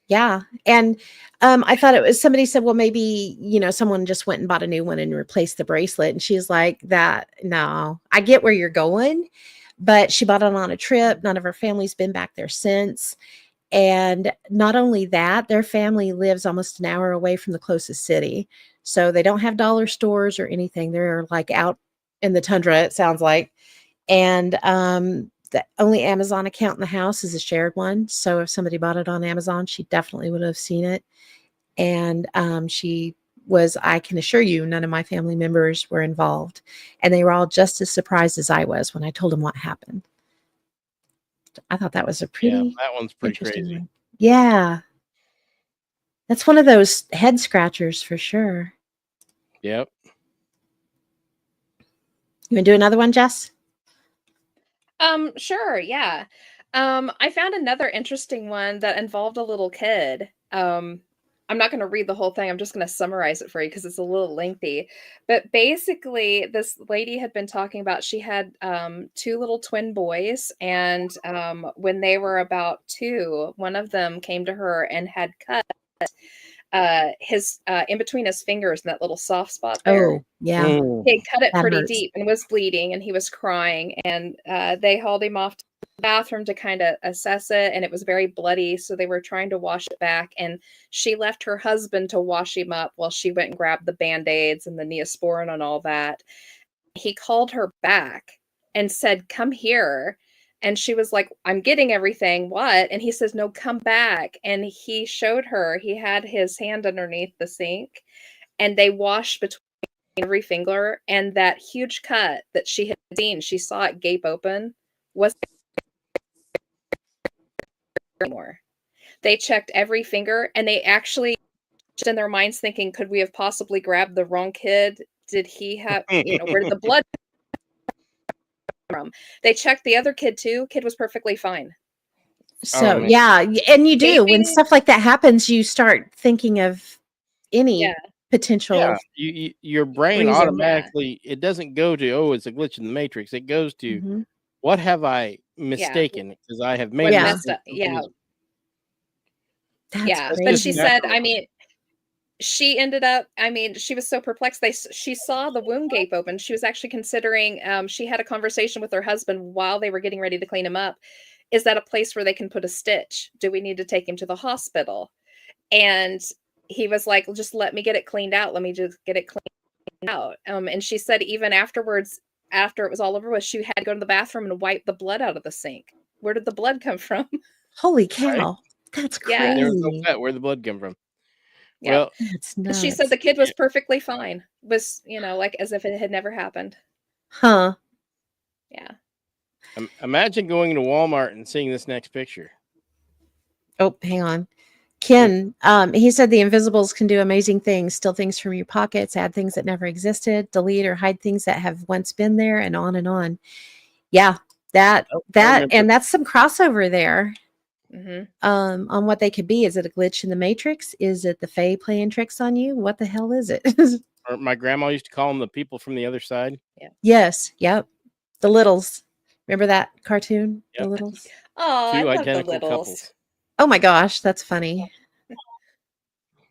Yeah. And I thought it was, somebody said, well, maybe, someone just went and bought a new one and replaced the bracelet. And she's like, no, I get where you're going, but she bought it on a trip. None of her family's been back there since. And not only that, their family lives almost an hour away from the closest city. So they don't have dollar stores or anything. They're like out in the tundra, it sounds like. And the only Amazon account in the house is a shared one. So if somebody bought it on Amazon, she definitely would have seen it. And I can assure you, none of my family members were involved. And they were all just as surprised as I was when I told them what happened. I thought that was a pretty, that one's pretty crazy. One. Yeah. That's one of those head scratchers for sure. Yep. You want to do another one, Jess? Sure, yeah. I found another interesting one that involved a little kid. I'm not going to read the whole thing. I'm just going to summarize it for you because it's a little lengthy. But basically, this lady had been talking about, she had 2 little twin boys, and when they were about 2, one of them came to her and had cut his in between his fingers in that little soft spot there. Oh, yeah. He cut it That pretty hurts. deep and was bleeding, and he was crying, and they hauled him off to the bathroom to kind of assess it, and it was very bloody, so they were trying to wash it back, and she left her husband to wash him up while she went and grabbed the Band-Aids and the Neosporin and all that. He called her back and said, "Come here." And she was like, "I'm getting everything. What?" And he says, "No, come back." And he showed her, he had his hand underneath the sink, and they washed between every finger, and that huge cut that she had seen, she saw it gape open, wasn't anymore. They checked every finger, and they actually just in their minds thinking, could we have possibly grabbed the wrong kid? Did he have, where did the blood come from? They checked the other kid too. Kid was perfectly fine. So man. yeah, and you do when Maybe- stuff like that happens, you start thinking of any Yeah. potential. Yeah, your brain reason. automatically, it doesn't go to, oh, it's a glitch in the matrix. It goes to, Mhm. what have I mistaken? Because I have made What Yeah. this messed up? Yeah. confusing. That's Yeah. crazy. But she said, Exactly. she ended up, she was so perplexed. She saw the wound gape open. She was actually considering, she had a conversation with her husband while they were getting ready to clean him up. Is that a place where they can put a stitch? Do we need to take him to the hospital? And he was like, just let me get it cleaned out. Let me just get it cleaned out. And she said even afterwards, after it was all over with, she had to go to the bathroom and wipe the blood out of the sink. Where did the blood come from? Holy cow. That's Yeah. There was no crazy. fat. Where'd the blood come from? Yep. Well, That's nuts. She said the kid was perfectly fine. Was, like as if it had never happened. Huh. Yeah. Imagine going to Walmart and seeing this next picture. Oh, hang on. Ken, he said the invisibles can do amazing things, steal things from your pockets, add things that never existed, delete or hide things that have once been there, and on and on. Yeah, that remember. and that's some crossover there. Mm-hmm. On what they could be. Is it a glitch in the matrix? Is it the Fae playing tricks on you? What the hell is it? Or my grandma used to call them the people from the other side. Yes, yep. The Littles. Remember that cartoon? Yep. The Littles. Oh, I Two love the identical littles. couples. Oh my gosh, that's funny.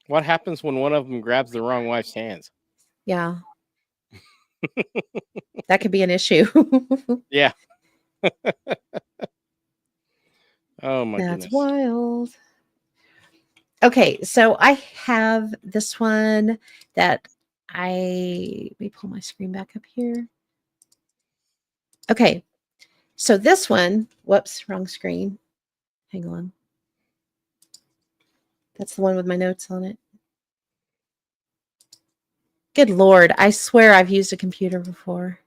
What happens when one of them grabs the wrong wife's hands? Yeah. That could be an issue. Yeah. Oh my That's goodness. wild. Okay, so I have this one that let me pull my screen back up here. Okay, so this one, whoops, wrong screen. Hang on. That's the one with my notes on it. Good Lord, I swear I've used a computer before.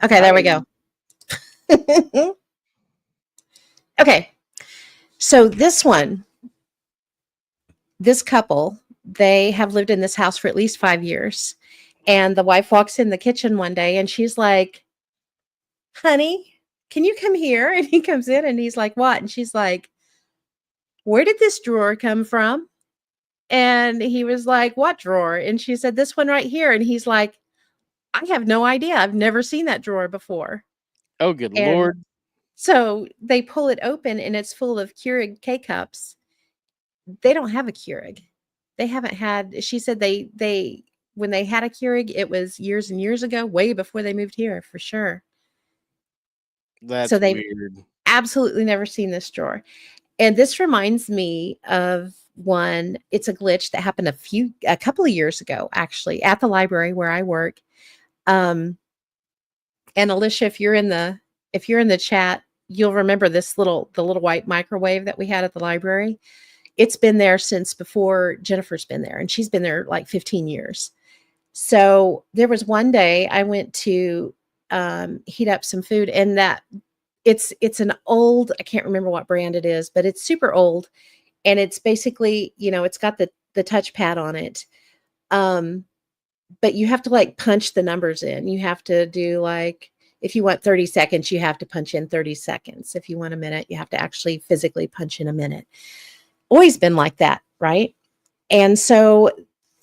Okay, there we go. Okay, so this couple, they have lived in this house for at least 5 years. And the wife walks in the kitchen one day and she's like, honey, can you come here? And he comes in and he's like, what? And she's like, where did this drawer come from? And he was like, what drawer? And she said, this one right here. And he's like, I have no idea. I've never seen that drawer before. Oh, good And Lord. so they pull it open and it's full of Keurig K-cups. They don't have a Keurig. They haven't had, she said they when they had a Keurig, it was years and years ago, way before they moved here for sure. That's So they've weird. absolutely never seen this drawer. And this reminds me of one, it's a glitch that happened a couple of years ago, actually, at the library where I work. And Alicia, if you're in the chat, you'll remember the little white microwave that we had at the library. It's been there since before Jennifer's been there, and she's been there like 15 years. So there was one day I went to heat up some food, and that it's an old, I can't remember what brand it is, but it's super old, and it's basically, it's got the touchpad on it. But you have to like punch the numbers in. You have to do like, if you want 30 seconds, you have to punch in 30 seconds. If you want a minute, you have to actually physically punch in a minute. Always been like that, right? And so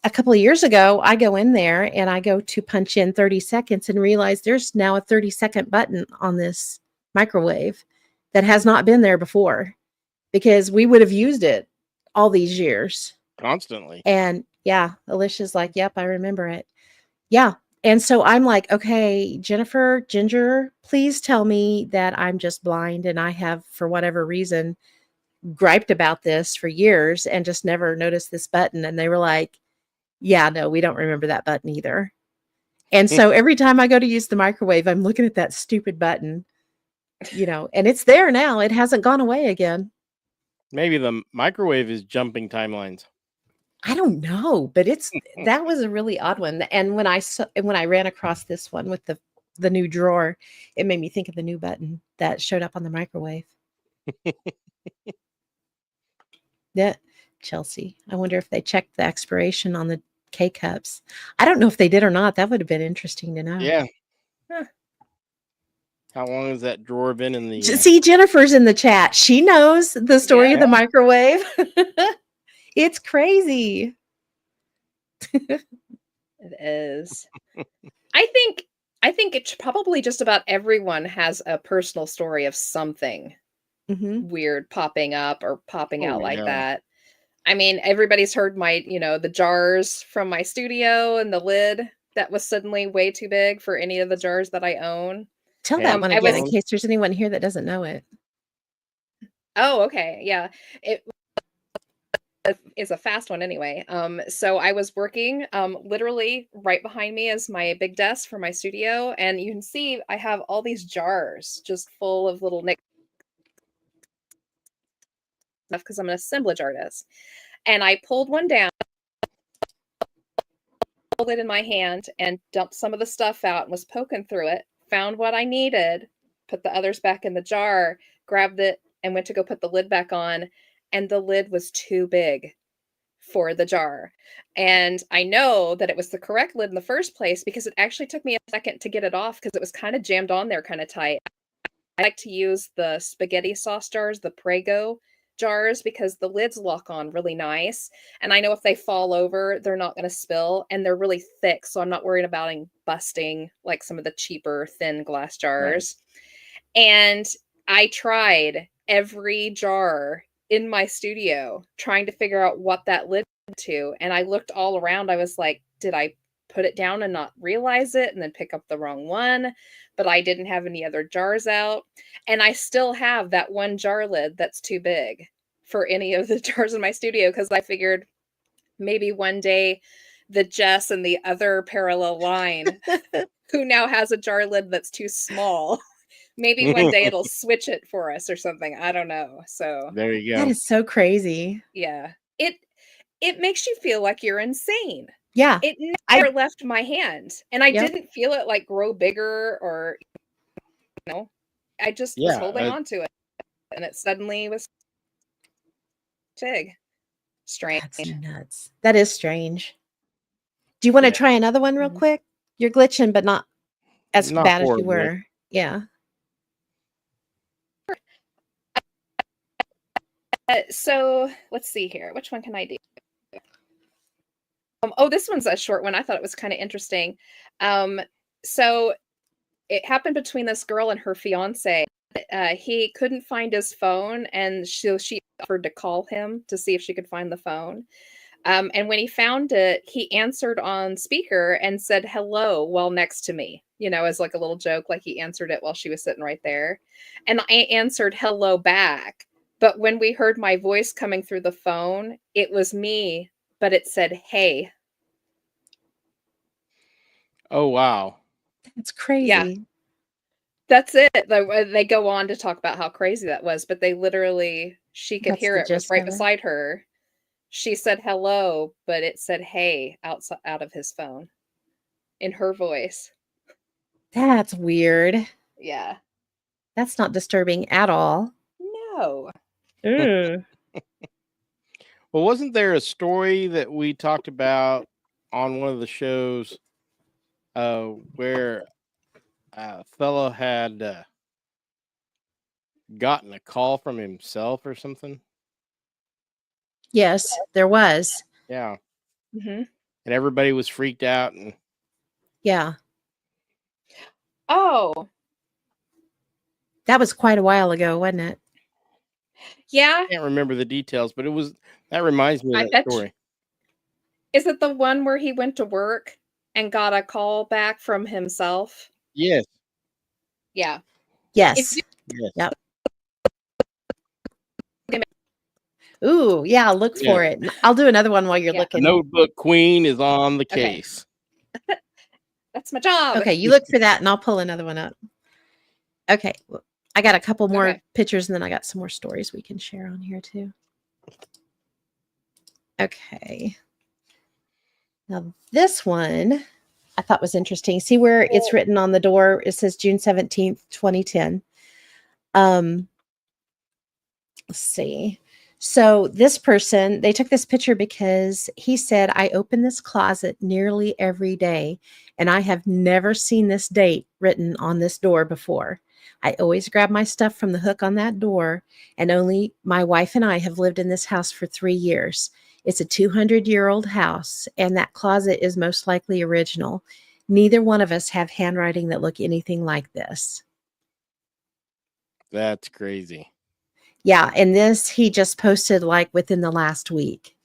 a couple of years ago, I go in there and I go to punch in 30 seconds and realize there's now a 30-second button on this microwave that has not been there before, because we would have used it all these years. Constantly. And yeah, Alicia's like, yep, I remember it. Yeah. And so I'm like, okay, Jennifer, Ginger, please tell me that I'm just blind and I have, for whatever reason, griped about this for years and just never noticed this button. And they were like, yeah, no, we don't remember that button either. And so every time I go to use the microwave, I'm looking at that stupid button, and it's there now. It hasn't gone away again. Maybe the microwave is jumping timelines. I don't know, but that was a really odd one. And when I ran across this one with the new drawer, it made me think of the new button that showed up on the microwave. Yeah, Chelsea. I wonder if they checked the expiration on the K cups. I don't know if they did or not. That would have been interesting to know. Yeah. Huh. How long has that drawer been in the? See, Jennifer's in the chat. She knows the story of the microwave. It's crazy. It is. I think it's probably just about everyone has a personal story of something weird popping up or popping out like that. I mean, everybody's heard my, the jars from my studio and the lid that was suddenly way too big for any of the jars that I own. Tell that one again in case there's anyone here that doesn't know it. Oh, okay. Yeah. It is a fast one anyway. So I was working literally right behind me is my big desk for my studio, and you can see I have all these jars just full of little nick stuff because I'm an assemblage artist. And I pulled one down, held it in my hand, and dumped some of the stuff out and was poking through it, found what I needed, put the others back in the jar, grabbed it, and went to go put the lid back on, and the lid was too big for the jar. And I know that it was the correct lid in the first place because it actually took me a second to get it off because it was kind of jammed on there kind of tight. I like to use the spaghetti sauce jars, the Prego jars, because the lids lock on really nice. And I know if they fall over, they're not going to spill, and they're really thick. So I'm not worried about busting like some of the cheaper thin glass jars. Right. And I tried every jar in my studio trying to figure out what that lid to. And I looked all around. I was like, did I put it down and not realize it and then pick up the wrong one? But I didn't have any other jars out. And I still have that one jar lid that's too big for any of the jars in my studio because I figured maybe one day the Jess and the other parallel line who now has a jar lid that's too small, maybe one day it'll switch it for us or something. I don't know. So there you go. That is so crazy. Yeah. It makes you feel like you're insane. Yeah. It never left my hand. And I didn't feel it like grow bigger or, I just was holding on to it. And it suddenly was big. Strange. That's nuts. That is strange. Do you want to try another one real quick? You're glitching, but not as bad as you were. Yeah. So let's see here. Which one can I do? This one's a short one. I thought it was kind of interesting. So it happened between this girl and her fiance. He couldn't find his phone, and she offered to call him to see if she could find the phone. And when he found it, he answered on speaker and said hello while next to me, as like a little joke, like he answered it while she was sitting right there. And I answered hello back. But when we heard my voice coming through the phone, it was me, but it said, hey. Oh, wow. That's crazy. Yeah. That's it. They go on to talk about how crazy that was, but they literally, she could hear it. It was right beside her. She said hello, but it said hey out of his phone in her voice. That's weird. Yeah. That's not disturbing at all. No. Well, wasn't there a story that we talked about on one of the shows where a fellow had gotten a call from himself or something? Yes, there was. Yeah. Mm-hmm. And everybody was freaked out. And yeah. Oh. That was quite a while ago, wasn't it? Yeah. I can't remember the details, but that reminds me of that story. Is it the one where he went to work and got a call back from himself? Yes. Yeah. Yes. Yep. Ooh, yeah, look for it. I'll do another one while you're looking. Notebook Queen is on the case. That's my job. Okay, you look for that and I'll pull another one up. Okay. I got a couple more pictures and then I got some more stories we can share on here too. Okay. Now this one I thought was interesting. See where it's written on the door? It says June 17th, 2010. Let's see. So this person, they took this picture because he said, I open this closet nearly every day, and I have never seen this date written on this door before. I always grab my stuff from the hook on that door, and only my wife and I have lived in this house for 3 years. It's a 200-year-old house, and that closet is most likely original. Neither one of us have handwriting that look anything like this. That's crazy. Yeah, and this he just posted like within the last week.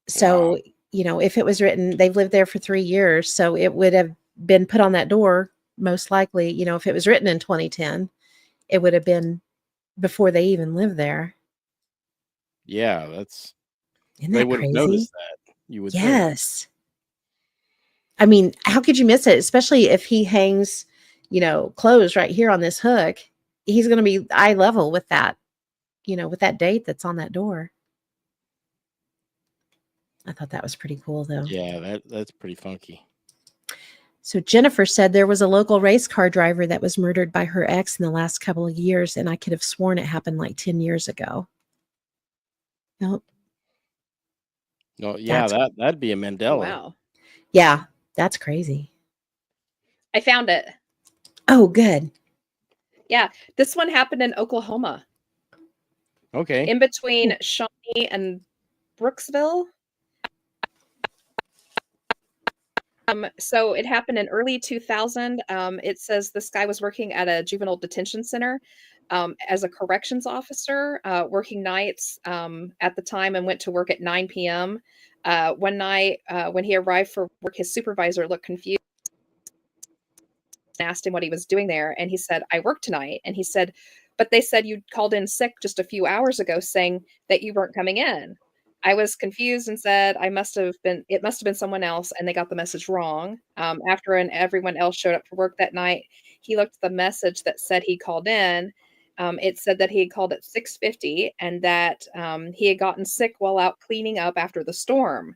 So, Wow. if it was written, they've lived there for 3 years, so it would have been put on that door most likely, if it was written in 2010, it would have been before they even lived there. Yeah, Isn't they that would have crazy? noticed that, you would think. Yes. I mean, how could you miss it? Especially if he hangs, clothes right here on this hook. He's going to be eye level with that, with that date that's on that door. I thought that was pretty cool, though. Yeah, that's pretty funky. So Jennifer said there was a local race car driver that was murdered by her ex in the last couple of years, and I could have sworn it happened like 10 years ago. Nope. No, yeah, That's that'd be a Mandela. Wow. Yeah, that's crazy. I found it. Oh, good. Yeah, this one happened in Oklahoma, Okay. in between Shawnee and Brooksville. So it happened in early 2000. It says this guy was working at a juvenile detention center as a corrections officer, working nights at the time, and went to work at 9 p.m. One night, when he arrived for work, his supervisor looked confused and asked him what he was doing there. And he said, I work tonight. And he said, but they said you called in sick just a few hours ago saying that you weren't coming in. I was confused and said it must have been someone else, and they got the message wrong. After everyone else showed up for work that night, he looked at the message that said he called in. It said that he had called at 6:50 and that he had gotten sick while out cleaning up after the storm.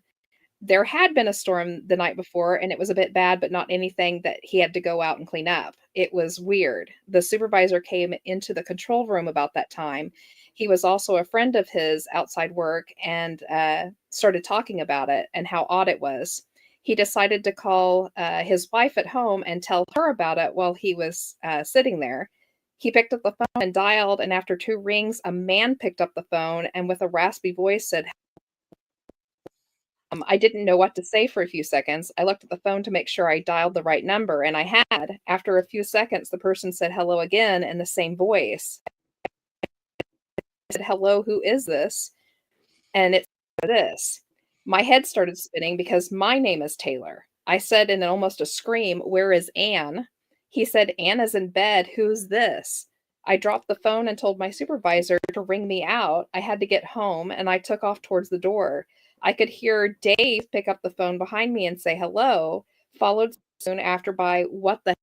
There had been a storm the night before, and it was a bit bad, but not anything that he had to go out and clean up. It was weird. The supervisor came into the control room about that time. He was also a friend of his outside work, and started talking about it and how odd it was. He decided to call his wife at home and tell her about it while he was sitting there. He picked up the phone and dialed, and after 2 rings, a man picked up the phone and with a raspy voice said, I didn't know what to say for a few seconds. I looked at the phone to make sure I dialed the right number, and I had. After a few seconds, the person said hello again in the same voice. I said, hello, who is this? And it's this. My head started spinning because my name is Taylor. I said in almost a scream, where is Anne? He said, Anna's in bed. Who's this? I dropped the phone and told my supervisor to ring me out. I had to get home, and I took off towards the door. I could hear Dave pick up the phone behind me and say hello, followed soon after by what the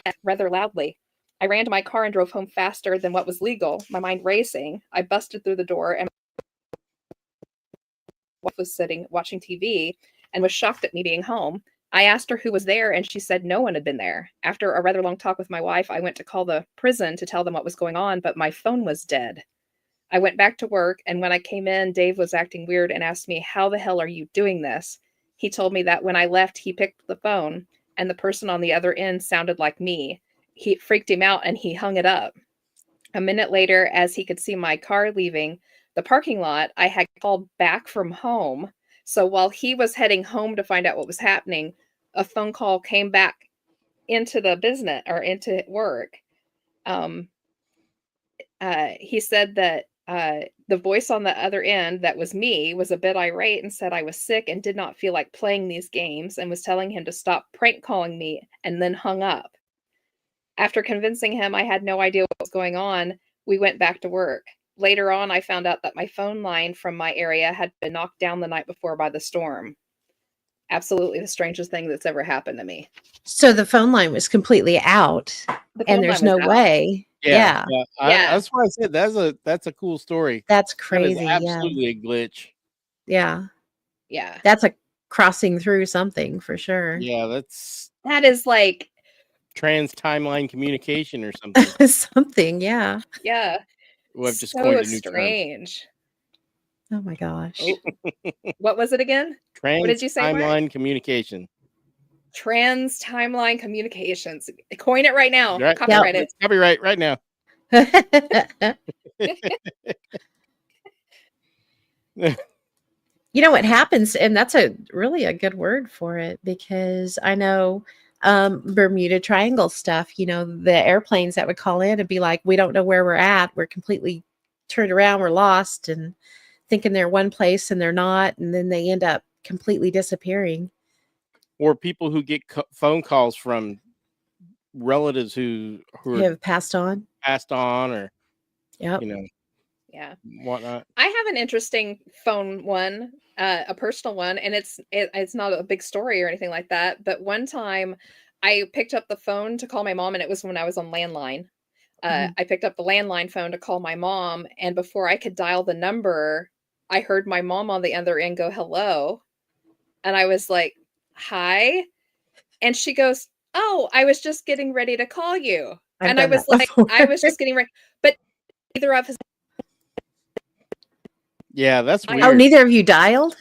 heck, rather loudly. I ran to my car and drove home faster than what was legal, my mind racing. I busted through the door, and my wife was sitting watching TV and was shocked at me being home. I asked her who was there, and she said no one had been there. After a rather long talk with my wife, I went to call the prison to tell them what was going on, but my phone was dead. I went back to work, and when I came in, Dave was acting weird and asked me, how the hell are you doing this? He told me that when I left, he picked the phone, and the person on the other end sounded like me. He freaked him out, and he hung it up. A minute later, as he could see my car leaving the parking lot, I had called back from home. So while he was heading home to find out what was happening, a phone call came back into the business or into work. He said that the voice on the other end, that was me, was a bit irate and said I was sick and did not feel like playing these games and was telling him to stop prank calling me, and then hung up. After convincing him I had no idea what was going on, we went back to work. Later on, I found out that my phone line from my area had been knocked down the night before by the storm. Absolutely the strangest thing that's ever happened to me. So the phone line was completely out, The and phone there's line no was out. way. Yeah. Yeah. Yeah. That's why I said that's a cool story. That's That is crazy. Yeah. absolutely a glitch. Yeah. Yeah. That's a crossing through something for sure. Yeah, that's That is like trans timeline communication or something. Something, yeah. Yeah. Well, I've just So coined a new term. strange. Oh my gosh. Oh, what was it again? What did you say, Mark? Timeline communication. Trans timeline communications. Coin it right now. Right? Copyright it. Copyright right now. You know what happens, and that's really a good word for it, because I know Bermuda Triangle stuff, the airplanes that would call in and be like, we don't know where we're at. We're completely turned around. We're lost, and thinking they're one place and they're not. And then they end up completely disappearing. Or people who get phone calls from relatives who have passed on. Or, Yep. Yeah. Whatnot. I have an interesting phone one, a personal one, and it's not a big story or anything like that. But one time I picked up the phone to call my mom, and it was when I was on landline. I picked up the landline phone to call my mom, and before I could dial the number, I heard my mom on the other end go, hello. And I was like, hi. And she goes, oh, I was just getting ready to call you. And I was like, I was just getting ready. But neither of us. Yeah, that's weird. Oh, neither of you dialed?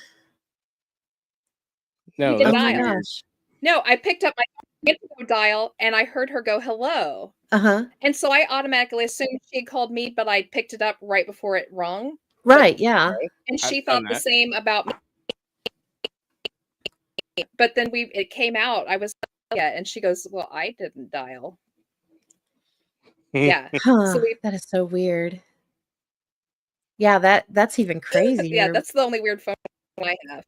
No, that's weird. Gosh. No, I picked up my dial and I heard her go, hello. And so I automatically assumed she had called me, but I picked it up right before it rung. Right, yeah. And she thought the same about me. But then it came out. I was and she goes, well, I didn't dial. Yeah. So that is so weird. Yeah, that's even crazy. Yeah, that's the only weird phone I have.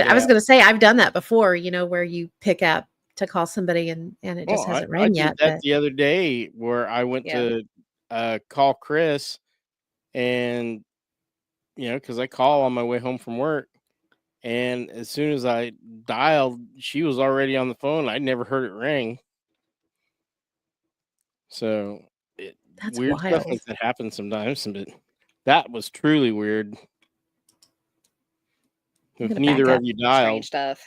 I was going to say, I've done that before, where you pick up to call somebody and it just hasn't rang yet. I did that the other day where I went to call Chris, and because I call on my way home from work, and as soon as I dialed, she was already on the phone. I never heard it ring. So that's weird wild. stuff like that happens sometimes, but that was truly weird. If neither of you dialed. Strange stuff.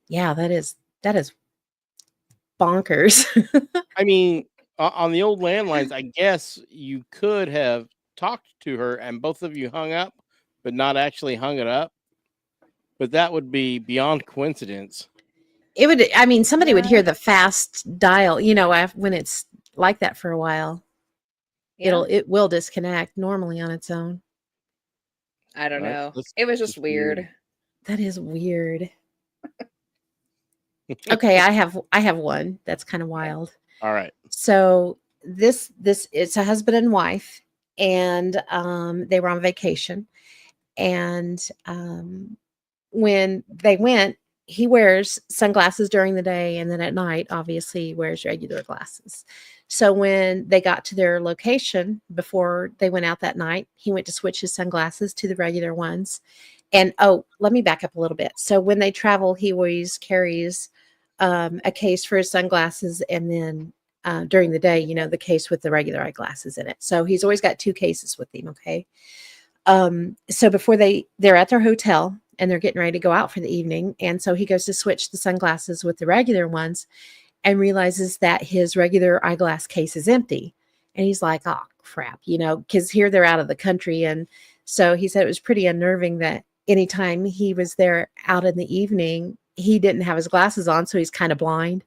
Yeah, that is bonkers. I mean, on the old landlines, I guess you could have talked to her and both of you hung up, but not actually hung it up. But that would be beyond coincidence. It would. I mean, somebody would hear the fast dial. When it's like that for a while, it will disconnect normally on its own. I don't know. It was just weird. That is weird. Okay, I have one that's kind of wild. All right. So this it's a husband and wife, and they were on vacation, and when they went, he wears sunglasses during the day, and then at night, obviously, he wears regular glasses. So when they got to their location before they went out that night, he went to switch his sunglasses to the regular ones. And let me back up a little bit. So when they travel, he always carries a case for his sunglasses, and then during the day, the case with the regular eyeglasses in it. So he's always got two cases with him. Okay. So before they're at their hotel and they're getting ready to go out for the evening. And so he goes to switch the sunglasses with the regular ones and realizes that his regular eyeglass case is empty. And he's like, oh crap, because here they're out of the country. And so he said it was pretty unnerving that anytime he was there out in the evening, he didn't have his glasses on. So he's kind of blind,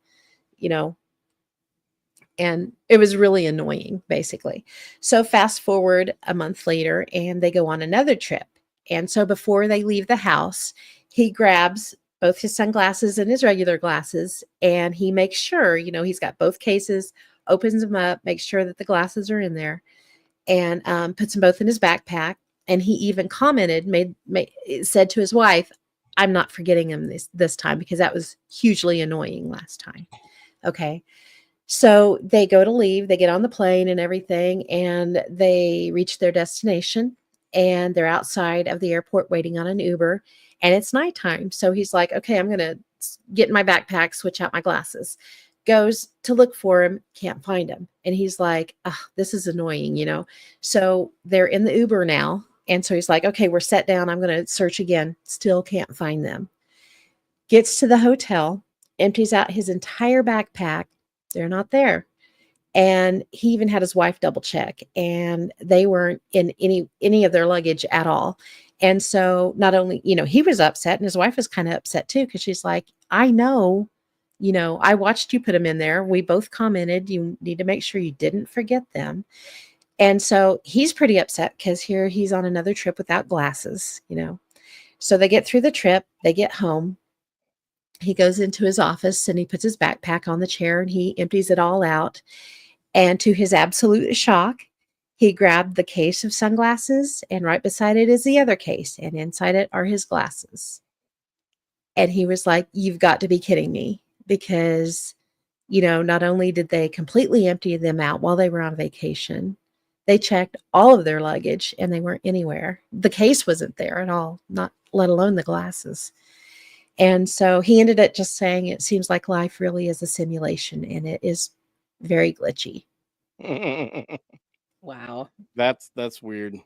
and it was really annoying, basically. So fast forward a month later, and they go on another trip. And so before they leave the house, he grabs both his sunglasses and his regular glasses, and he makes sure, he's got both cases, opens them up, makes sure that the glasses are in there, and puts them both in his backpack. And he even commented, said to his wife, I'm not forgetting him this time, because that was hugely annoying last time. Okay. So they go to leave, they get on the plane and everything, and they reach their destination, and they're outside of the airport waiting on an Uber, and it's nighttime. So he's like, okay, I'm going to get in my backpack, switch out my glasses. Goes to look for him, can't find him. And he's like, oh, this is annoying, So they're in the Uber now. And so he's like, okay, we're set down. I'm going to search again. Still can't find them. Gets to the hotel, empties out his entire backpack. They're not there. And he even had his wife double check, and they weren't in any of their luggage at all. And so not only, he was upset, and his wife was kind of upset too, because she's like, I know, I watched you put them in there. We both commented, you need to make sure you didn't forget them. And so he's pretty upset because here he's on another trip without glasses. So they get through the trip, they get home. He goes into his office and he puts his backpack on the chair and he empties it all out. And to his absolute shock, he grabbed the case of sunglasses, and right beside it is the other case, and inside it are his glasses. And he was like, you've got to be kidding me, because, not only did they completely empty them out while they were on vacation, they checked all of their luggage and they weren't anywhere. The case wasn't there at all, not let alone the glasses. And so he ended up just saying, it seems like life really is a simulation, and it is very glitchy. Wow. That's weird.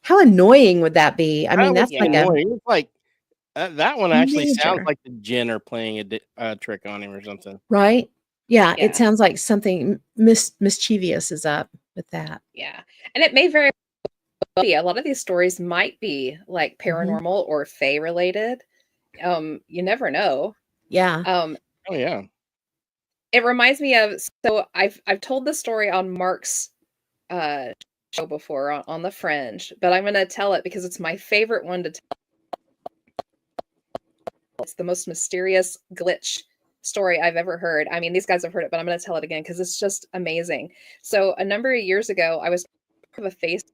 How annoying would that be? I mean, That that's would like be a annoying. It's like that one actually sounds major, like the Jinn are playing a trick on him or something. right? Yeah, Yeah. it sounds like something mischievous is up with that. Yeah. And it may very well be. A lot of these stories might be like paranormal or fae related. You never know. Yeah. Oh yeah. It reminds me of, so I've told the story on Mark's show before on The Fringe, but I'm going to tell it because it's my favorite one to tell. It's the most mysterious glitch story I've ever heard. I mean, these guys have heard it, but I'm going to tell it again because it's just amazing. So a number of years ago, I was part of a Facebook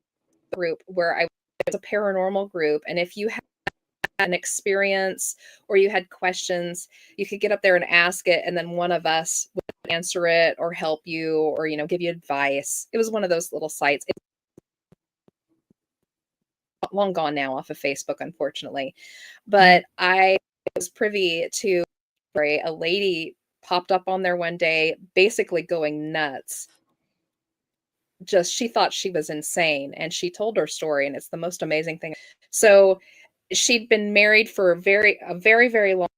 group where it was a paranormal group, and if you had an experience or you had questions, you could get up there and ask it, and then one of us would answer it or help you or give you advice. It was one of those little sites. It's long gone now off of Facebook, unfortunately, but I was privy to a lady popped up on there one day basically going nuts. Just, she thought she was insane, and she told her story, and it's the most amazing thing. So she'd been married for a very, very long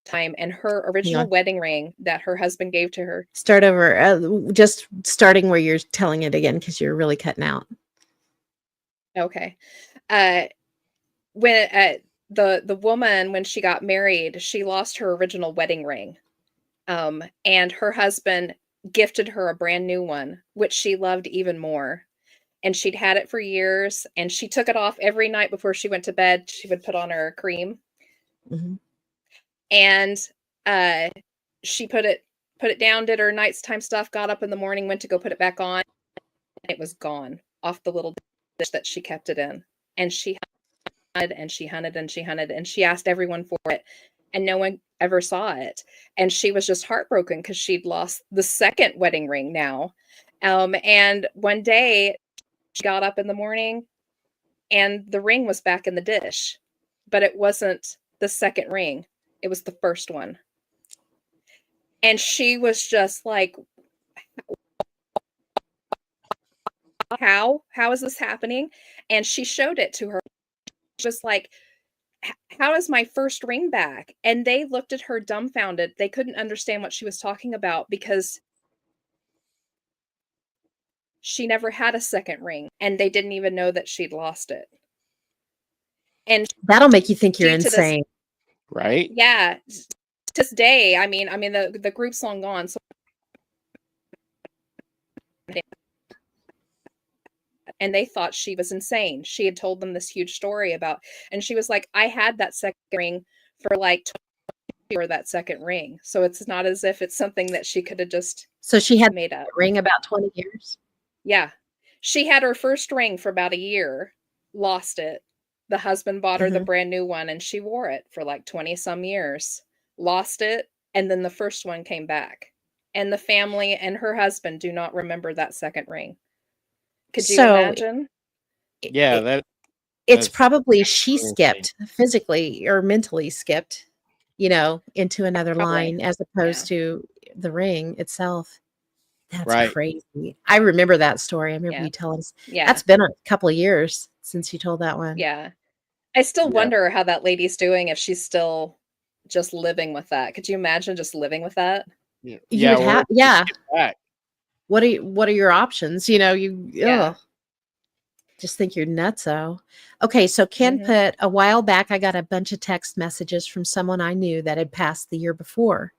time, and her original wedding ring that her husband gave to her. Start over, just starting where you're telling it again, because you're really cutting out. Okay. When the woman, when she got married, she lost her original wedding ring, and her husband gifted her a brand new one, which she loved even more. And she'd had it for years, and she took it off every night before she went to bed. She would put on her cream. And she put it down, did her nighttime stuff, got up in the morning, went to go put it back on, and it was gone off the little dish that she kept it in. And she hunted and she hunted and she hunted, and she asked everyone for it, and no one ever saw it. And she was just heartbroken because she'd lost the second wedding ring now. And one day she got up in the morning and the ring was back in the dish, but it wasn't the second ring. It was the first one. And she was just like, how is this happening? And she showed it to her. She was like, how is my first ring back? And they looked at her dumbfounded. They couldn't understand what she was talking about because she never had a second ring, and they didn't even know that she'd lost it. And that'll make you think you're insane, right? Yeah. To this day, I mean, the group's long gone, so and they thought she was insane. She had told them this huge story about, and she was like, I had that second ring for like 20 years, or that second ring. So it's not as if it's something that she could have just she had made up. Ring about 20 years. Yeah. She had her first ring for about a year, lost it. The husband bought her the brand new one, and she wore it for like 20 some years, lost it, and then the first one came back. And the family and her husband do not remember that second ring. Could you imagine? Yeah, it's probably she skipped physically or mentally skipped, into another line as opposed to the ring itself. That's crazy. I remember that story. I remember you telling us. Yeah. That's been a couple of years since you told that one. Yeah. I still wonder how that lady's doing, if she's still just living with that. Could you imagine just living with that? You Yeah, would or have, if you yeah. get back. What are your options? You know, Yeah. just think you're nutso. Okay, so Ken Mhm. put, a while back, I got a bunch of text messages from someone I knew that had passed the year before.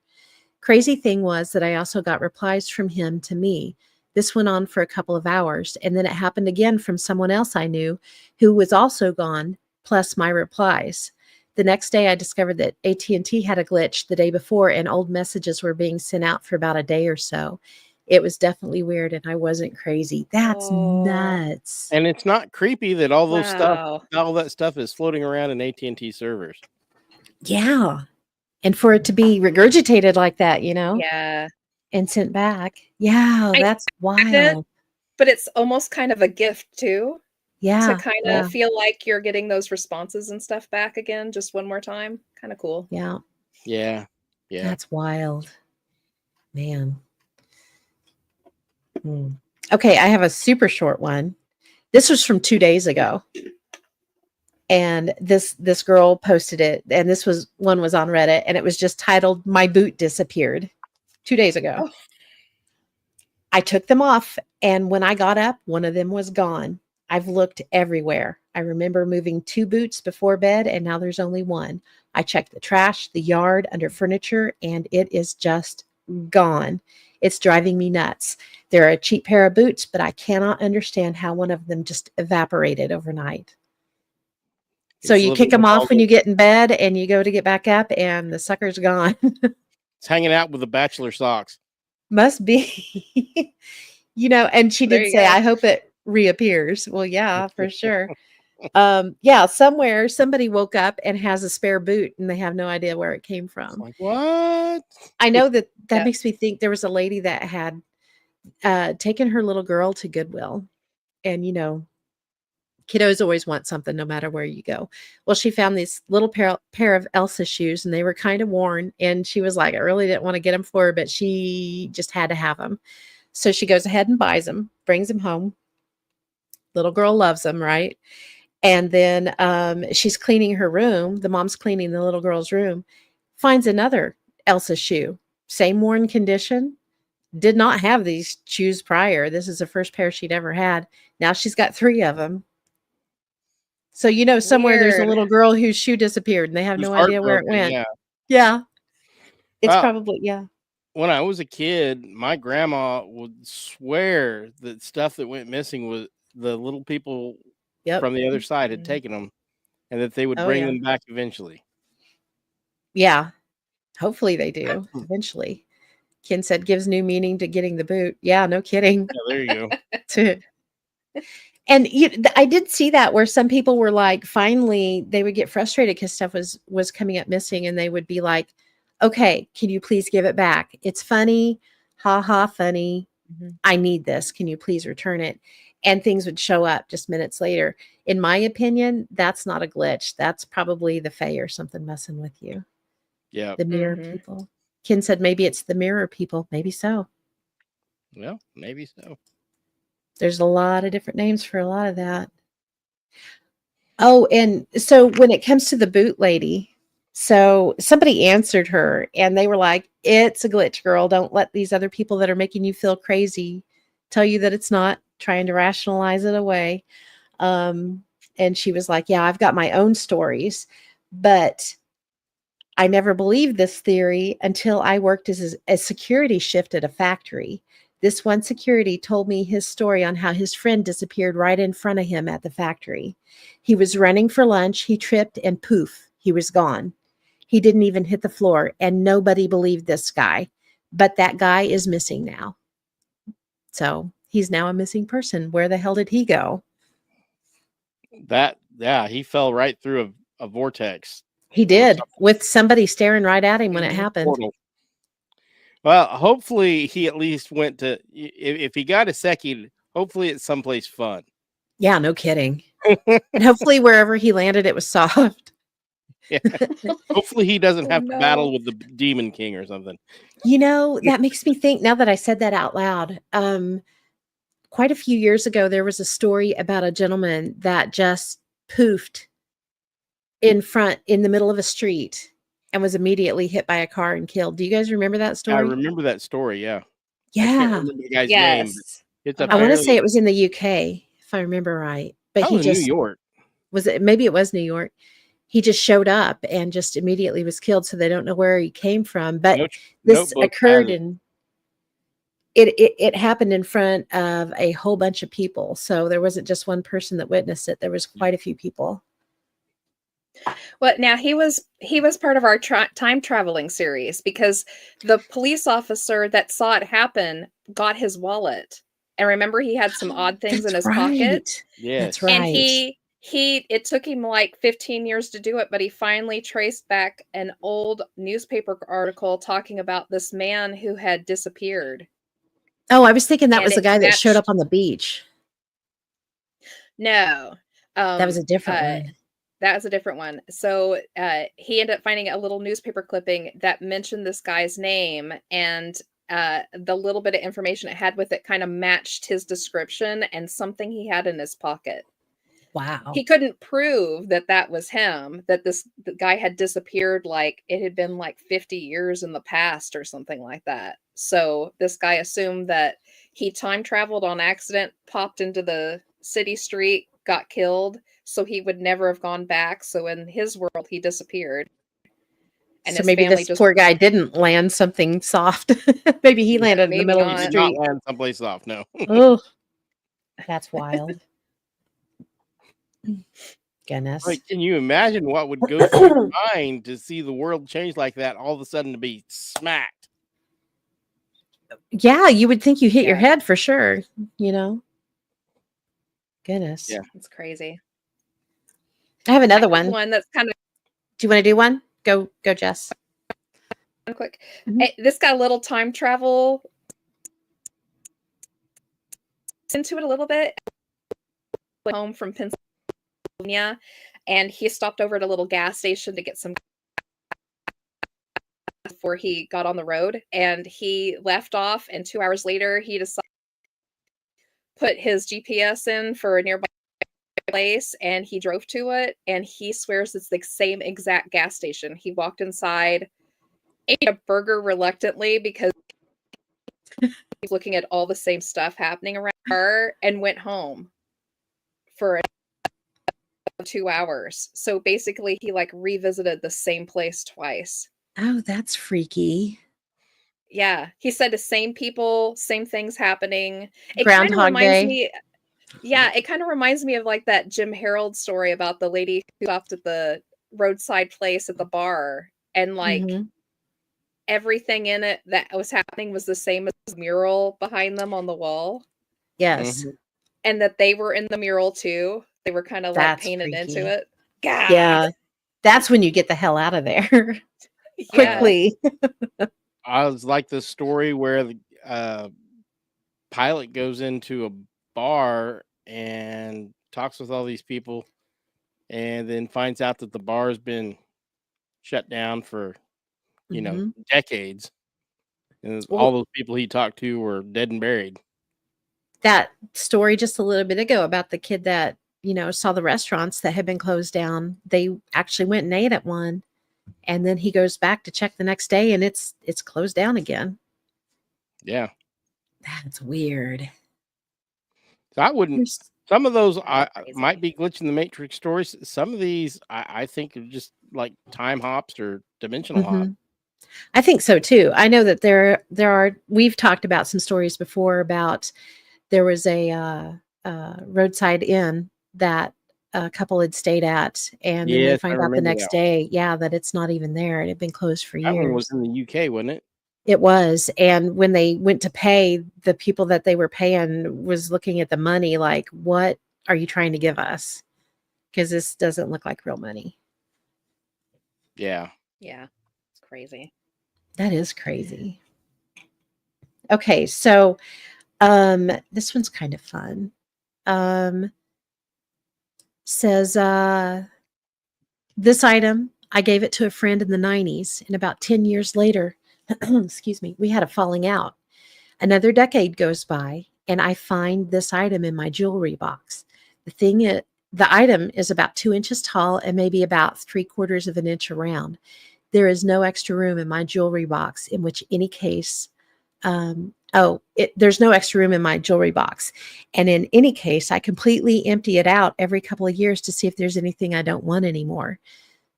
Crazy thing was that I also got replies from him to me. This went on for a couple of hours, and then it happened again from someone else I knew who was also gone, plus my replies. The next day I discovered that AT&T had a glitch the day before and old messages were being sent out for about a day or so. It was definitely weird and I wasn't crazy. That's Oh, nuts. And it's not creepy that wow. all that stuff is floating around in AT&T servers. Yeah. And for it to be regurgitated like that, you know, Yeah. and sent back. Yeah, I that's it, wild. but it's almost kind of a gift too, to Yeah. kind of Yeah. feel like you're getting those responses and stuff back again just one more time. Kind of cool. Yeah. Yeah. Yeah. That's wild. Man. Hmm. Okay, I have a super short one. This was from 2 days ago. And this girl posted it, and this was one was on Reddit, and it was just titled "My boot disappeared" 2 days ago. Oh. I took them off, and when I got up, one of them was gone. I've looked everywhere. I remember moving 2 boots before bed, and now there's only one. I checked the trash, the yard, under furniture, and it is just gone. It's driving me nuts. They're a cheap pair of boots, but I cannot understand how one of them just evaporated overnight. So It's you kick living them with off all when the you get in bed and you go to get back up, and the sucker's gone. it's hanging out with the bachelor socks. Must be. And she There did you say, go. "I hope it reappears." Well, yeah, for sure. Yeah, somewhere somebody woke up and has a spare boot and they have no idea where it came It's from. like, what? I know that Yeah. makes me think there was a lady that had taken her little girl to Goodwill, and kiddos always want something no matter where you go. Well, she found these little pair of Elsa shoes and they were kind of worn. And she was like, I really didn't want to get them for her, but she just had to have them. So she goes ahead and buys them, brings them home. Little girl loves them, right? And then she's cleaning her room. The mom's cleaning the little girl's room, finds another Elsa shoe, same worn condition. Did not have these shoes prior. This is the first pair she'd ever had. Now she's got 3 of them. So, somewhere there's a Weird. little girl whose shoe disappeared and they have Who's no idea where it heartbroken? went. Yeah. Yeah. It's Well, probably, yeah. when I was a kid, my grandma would swear that stuff that went missing was the little people Yep. from the other side had Mhm. taken them, and that they would Oh, bring yeah. them back eventually. Yeah. Hopefully they do eventually. Ken said gives new meaning to getting the boot. Yeah, no kidding. Yeah, there you go. And I did see that where some people were like, finally, they would get frustrated because stuff was coming up missing, and they would be like, "Okay, can you please give it back? It's funny, ha ha, funny. Mhm. I need this. Can you please return it?" And things would show up just minutes later. In my opinion, that's not a glitch. That's probably the Fae or something messing with you. Yeah. The mirror Mhm. people. Ken said maybe it's the mirror people. Maybe so. Well, maybe so. There's a lot of different names for a lot of that. Oh, and so when it comes to the boot lady, so somebody answered her and they were like, "It's a glitch, girl. Don't let these other people that are making you feel crazy tell you that it's not, trying to rationalize it away." And she was like, "Yeah, I've got my own stories, but I never believed this theory until I worked as a security shift at a factory. This one security told me his story on how his friend disappeared right in front of him at the factory. He was running for lunch, he tripped, and poof, he was gone. He didn't even hit the floor, and nobody believed this guy. But that guy is missing now. So he's now a missing person. Where the hell did he go?" Yeah, he fell right through a vortex He or did, with somebody staring right at him when it Mhm. happened. portal. Well, hopefully he at least went to if he got a second, hopefully it's someplace fun. Yeah, no kidding. And hopefully wherever he landed, it was soft. Yeah. Hopefully he doesn't Oh, have to battle no. with the Demon King or something. That makes me think, now that I said that out loud, quite a few years ago, there was a story about a gentleman that just poofed in the middle of a street. and was immediately hit by a car and killed. Do you guys remember that I story? remember that story. Yeah, I can't Yeah. remember the guy's name, but Yes. it's I want to say apparently it was in the UK, if I remember right. But he probably New just York. maybe it was New York. He just showed up and just immediately was killed. So they don't know where he came from. But this Notebook occurred has in it happened in front of a whole bunch of people. So there wasn't just one person that witnessed it. There was quite a few people. Well, now he was part of our time traveling series because the police officer that saw it happen got his wallet. And remember, he had some odd things in That's his pocket. right. yes. That's right. And it took him like 15 years to do it, but he finally traced back an old newspaper article talking about this man who had disappeared. Oh, I was thinking that And was the it guy that showed up matched. on the beach. No. That was a different one. That was a different one. So he ended up finding a little newspaper clipping that mentioned this guy's name, and the little bit of information it had with it kind of matched his description and something he had in his pocket. Wow. He couldn't prove that that was him, that the guy had disappeared like it had been like 50 years in the past or something like that. So this guy assumed that he time traveled on accident, popped into the city street, got killed, so he would never have gone back. So in his world, he disappeared. And So his maybe family this just poor guy didn't land something soft. Maybe he landed in the maybe middle of He the not. did not street. land someplace soft. No. Oh, that's wild. Goodness. Like, can you imagine what would go through your mind to see the world change like that, all of a sudden to be smacked? Yeah, you would think you hit your Yeah. head for sure, you know? Goodness. Yeah. It's crazy. I have another I have one. one that's kind of Do you want to do one? Go, Jess. quick. Mhm. This got a little time travel into it a little bit. Home from Pennsylvania, and he stopped over at a little gas station to get some before he got on the road, and he left off, and 2 hours later he decided to put his GPS in for a nearby place, and he drove to it, and he swears it's the same exact gas station. He walked inside, ate a burger reluctantly because he's looking at all the same stuff happening around her, and went home for 2 hours. So basically he like revisited the same place twice. Oh, that's freaky. Yeah, he said the same people, same things happening. It kind of Groundhog reminds Day. me, yeah, it kind of reminds me of like that Jim Harold story about the lady who stopped at the roadside place at the bar, and like Mhm. everything in it that was happening was the same as the mural behind them on the wall, Yes, Mhm. and that they were in the mural too. They were kind of like that's painted into freaky. it. God. Yeah, that's when you get the hell out of there Yeah. quickly. I was like the story where the pilot goes into a bar and talks with all these people, and then finds out that the bar has been shut down for Mhm. decades, and all Well, those people he talked to were dead and buried. that story just a little bit ago about the kid that, saw the restaurants that had been closed down. They actually went and ate at one, and then he goes back to check the next day and it's closed down again. Yeah, That's weird. so I wouldn't. There's- Some of those Crazy. might be glitch in the matrix stories. Some of these I think are just like time hops or dimensional hops. Mhm. I think so too. I know that there are. We've talked about some stories before about there was a roadside inn that a couple had stayed at, and then they Yes, I find out the remember that next one. day, yeah, that it's not even there. It had been closed for That one was years. in the UK, wasn't it? It was, and when they went to pay, the people that they were paying was looking at the money like, "What are you trying to give us? Because this doesn't look like real money." Yeah. Yeah. It's crazy. That is crazy. Okay, so this one's kind of fun. Says this item, I gave it to a friend in the 90s, and about 10 years later, excuse me, we had a falling out. Another decade goes by, and I find this item in my jewelry box. The item is about 2 inches tall and maybe about 3/4 of an inch around. there is no extra room in my jewelry box in which any case, there's no extra room in my jewelry box. And in any case, I completely empty it out every couple of years to see if there's anything I don't want anymore.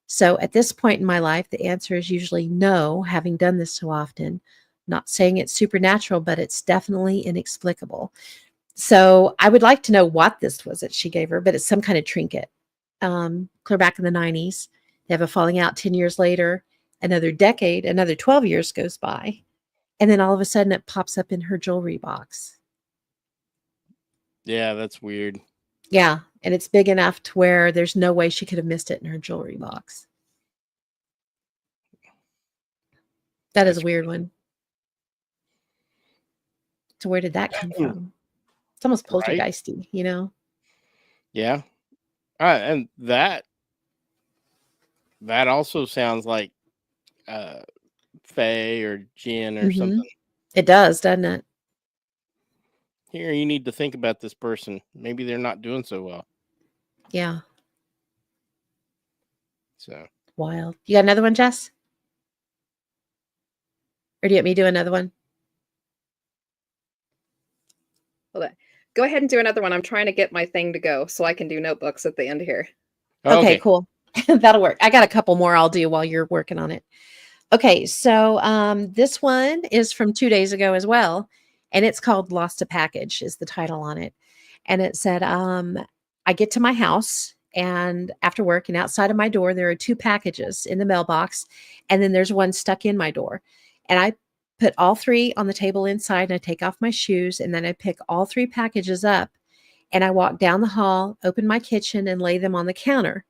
So at this point in my life, the answer is usually no, having done this so often. Not saying it's supernatural, but it's definitely inexplicable. So I would like to know what this was that she gave her, but it's some kind of trinket. Clear back in the 90s. They have a falling out 10 years later. Another decade, another 12 years goes by. And then all of a sudden it pops up in her jewelry box. Yeah, that's weird. Yeah. And it's big enough to where there's no way she could have missed it in her jewelry box. That's a weird one. So where did that come from? It's almost poltergeisty, you know? Yeah. And that also sounds like fae or jinn or something. It does, doesn't it? Here, you need to think about this person. Maybe they're not doing so well. Yeah. So wild. You got another one, Jess? Or do you want me to do another one? Hold on. Go ahead and do another one. I'm trying to get my thing to go so I can do notebooks at the end here. Okay, cool. That'll work. I got a couple more I'll do while you're working on it. Okay, so this one is from 2 days ago as well, and it's called Lost a Package is the title on it. And it said, I get to my house, and after work, and outside of my door, there are 2 packages in the mailbox, and then there's one stuck in my door. And I put all 3 on the table inside, and I take off my shoes, and then I pick all 3 packages up, and I walk down the hall, open my kitchen, and lay them on the counter.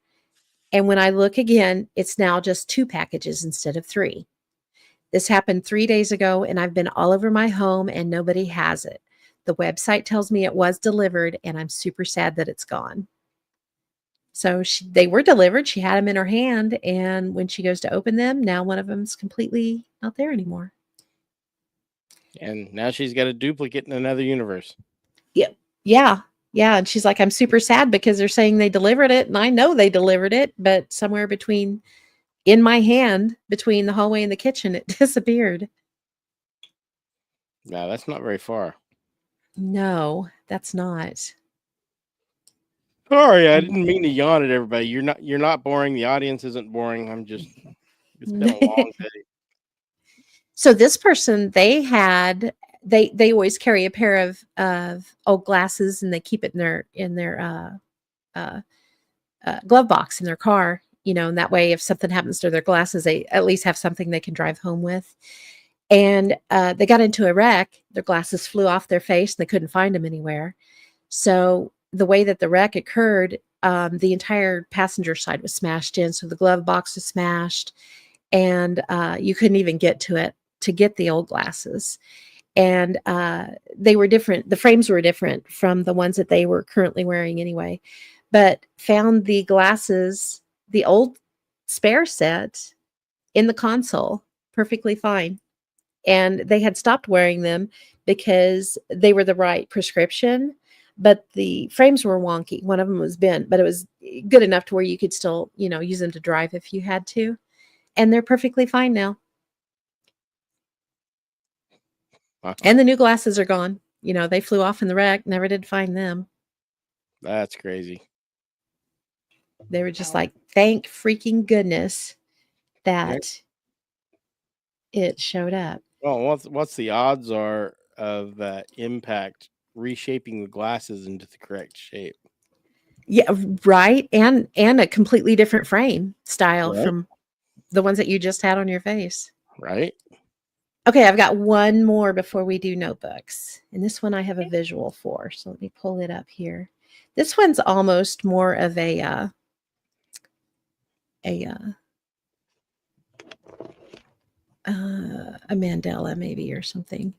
And when I look again, it's now just 2 packages instead of 3. This happened 3 days ago, and I've been all over my home, and nobody has it. The website tells me it was delivered, and I'm super sad that it's gone. So they were delivered. She had them in her hand, and when she goes to open them, now one of them's completely not there anymore. And now she's got a duplicate in another universe. Yeah. And she's like, I'm super sad because they're saying they delivered it, and I know they delivered it, but somewhere in my hand, between the hallway and the kitchen, it disappeared. No, that's not very far. No, that's not. Sorry, I didn't mean to yawn at everybody. You're not boring. The audience isn't boring. It's been a long day. So this person, they always carry a pair of old glasses, and they keep it in their glove box in their car, and that way if something happens to their glasses, they at least have something they can drive home with. And they got into a wreck. Their glasses flew off their face, and they couldn't find them anywhere. So the way that the wreck occurred, the entire passenger side was smashed in. So the glove box was smashed, and you couldn't even get to it to get the old glasses. And they were different. The frames were different from the ones that they were currently wearing anyway, but found the glasses, the old spare set, in the console perfectly fine. And they had stopped wearing them because they were the right prescription, but the frames were wonky. One of them was bent, but it was good enough to where you could still, use them to drive if you had to. And they're perfectly fine now. Wow. And the new glasses are gone. They flew off in the wreck, never did find them. That's crazy. They were just like, thank freaking goodness that it showed up. Well, what's the odds are of that impact reshaping the glasses into the correct shape? Yeah, right. And a completely different frame style from the ones that you just had on your face. Right. Okay, I've got one more before we do notebooks. And this one I have a visual for. So let me pull it up here. This one's almost more of a Mandela maybe, or something.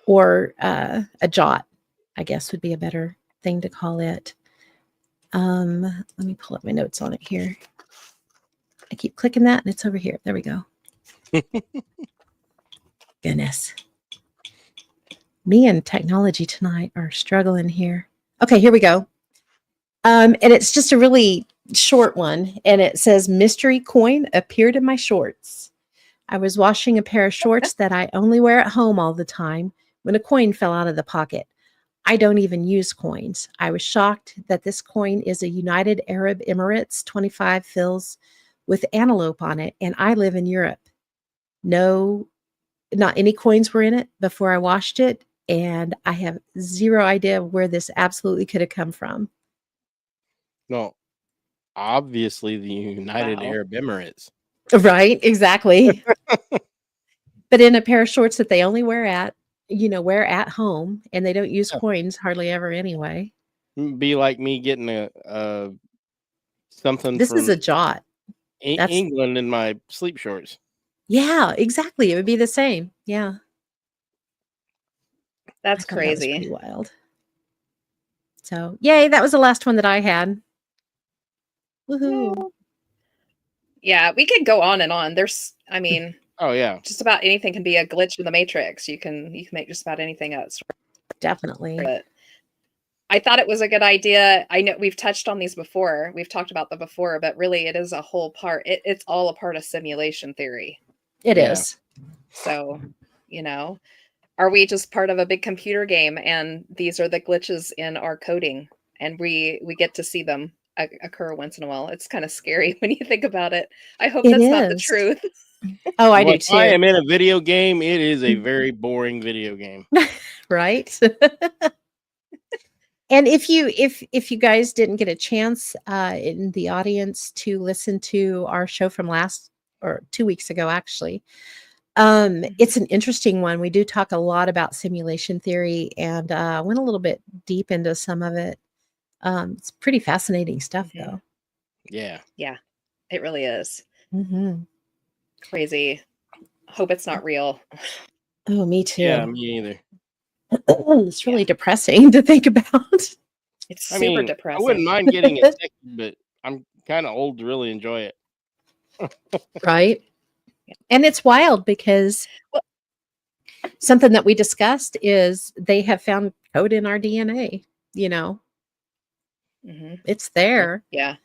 Or a jot, I guess would be a better thing to call it. Let me pull up my notes on it here. I keep clicking that, and it's over here. There we go. Goodness. Me and technology tonight are struggling here. Okay, here we go. And it's just a really short one, and it says, "Mystery coin appeared in my shorts. I was washing a pair of shorts that I only wear at home all the time when a coin fell out of the pocket. I don't even use coins. I was shocked that this coin is a United Arab Emirates 25 fills with antelope on it, and I live in Europe. No, not any coins were in it before I washed it, and I have zero idea where this absolutely could have come from." No, obviously the United Wow. Arab Emirates. Right, exactly. But in a pair of shorts that they only wear at home, and they don't use Yeah. coins hardly ever anyway. Be like me getting a something This is from a jot. That's England in my sleep shorts. Yeah, exactly. It would be the same. Yeah. That's I thought that was crazy. pretty wild. So, yay, that was the last one that I had. Woohoo. Yeah, we could go on and on. There's, I mean, Oh yeah, just about anything can be a glitch in the matrix. You can make just about anything up. Definitely. But I thought it was a good idea. I know we've touched on these before. We've talked about them before, but really it is a whole part. It's all a part of simulation theory. It Yeah. is. So, are we just part of a big computer game and these are the glitches in our coding and we get to see them occur once in a while? It's kind of scary when you think about it. I hope It that's not the is. truth. Oh, I do If I too. am in a video game, it is a very boring video game. Right? And if you guys didn't get a chance in the audience to listen to our show from last or 2 weeks ago, actually, it's an interesting one. We do talk a lot about simulation theory and went a little bit deep into some of it. It's pretty fascinating stuff, though. Yeah. Yeah, it really is Mm-hmm. crazy. Hope it's not real. Oh, me too. Yeah, me either. It's really depressing to think about. It's I super mean, depressing. I wouldn't mind getting it second, but I'm kind of old to really enjoy it. Right? And it's wild because Well- something that we discussed is they have found code in our DNA. Mhm. It's there. Yeah.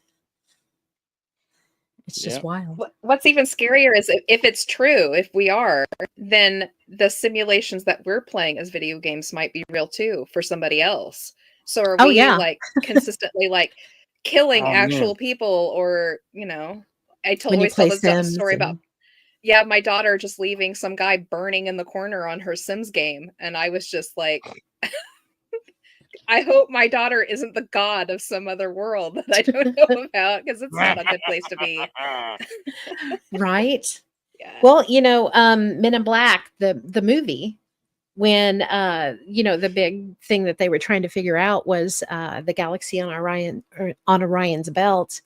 It's just Yeah. wild. What's even scarier is if it's true, if we are, then the simulations that we're playing as video games might be real too for somebody else. So are Oh, we yeah. like consistently like killing Oh, actual man. people or, I When you always tell play this Sims story and about my daughter just leaving some guy burning in the corner on her Sims game. And I was just like, I hope my daughter isn't the god of some other world that I don't know about because it's not a good place to be. right. Yeah. Well, Men in Black, the movie, when the big thing that they were trying to figure out was the galaxy on Orion's belt,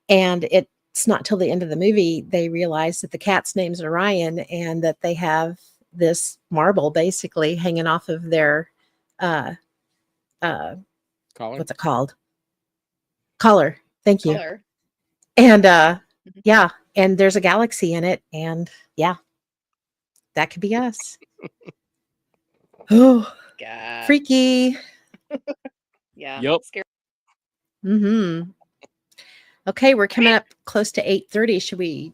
and it's not till the end of the movie they realize that the cat's name's Orion and that they have this marble basically hanging off of their Collar? what's it called? Collar. Thank you. Color. And yeah, and there's a galaxy in it, and yeah, that could be us. Oh, God. freaky. Yeah. Yep. Scary. Mm-hmm. Okay, we're coming up close to 8:30. Should we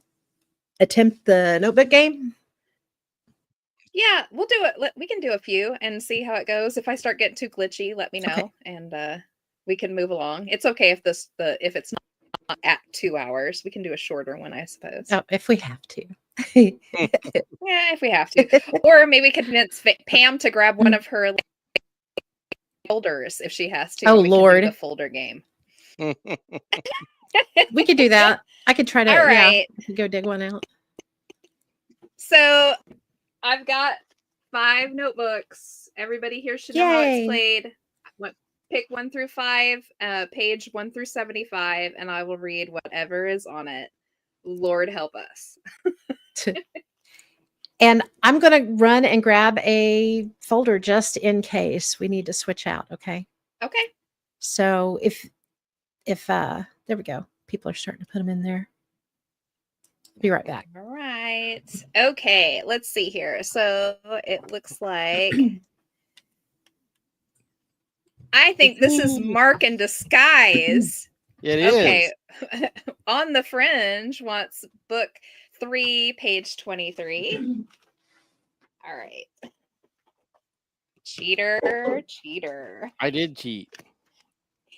attempt the notebook game? Yeah, we'll do it. We can do a few and see how it goes. If I start getting too glitchy, let me know, Okay. and we can move along. It's okay if if it's not at 2 hours, we can do a shorter one, I suppose. Oh, if we have to. Yeah, if we have to, or maybe convince Pam to grab one of her folders if she has to. Oh, and we can do Lord. the folder game. We could do that. I could try to. All Yeah, right. I could go dig one out. So I've got 5 notebooks. Everybody here should know how Yay. it's played. Pick 1 through 5, page 1 through 75, and I will read whatever is on it. Lord help us. And I'm going to run and grab a folder just in case we need to switch out. Okay. Okay. So if there we go. People are starting to put them in there. Be right back. All right. Okay, let's see here. So it looks like I think this is Mark in disguise. It is. Okay, On the Fringe wants book 3, page 23. All right. Cheater. I did cheat.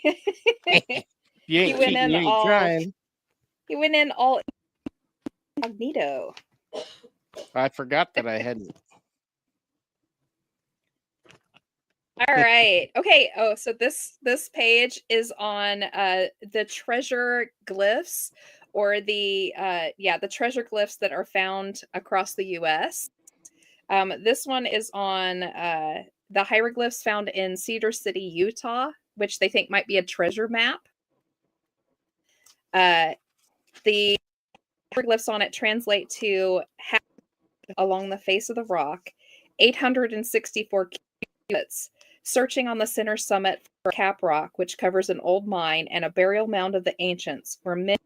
He You ain't went cheating, in you ain't all trying. incognito. I forgot that I hadn't. All right. Okay. Oh, so this page is on the treasure glyphs, or the treasure glyphs that are found across the U.S. This one is on the hieroglyphs found in Cedar City, Utah, which they think might be a treasure map. The hieroglyphs on it translate to along the face of the rock, 864 cubits. Searching on the center summit for Cap Rock, which covers an old mine and a burial mound of the ancients, where men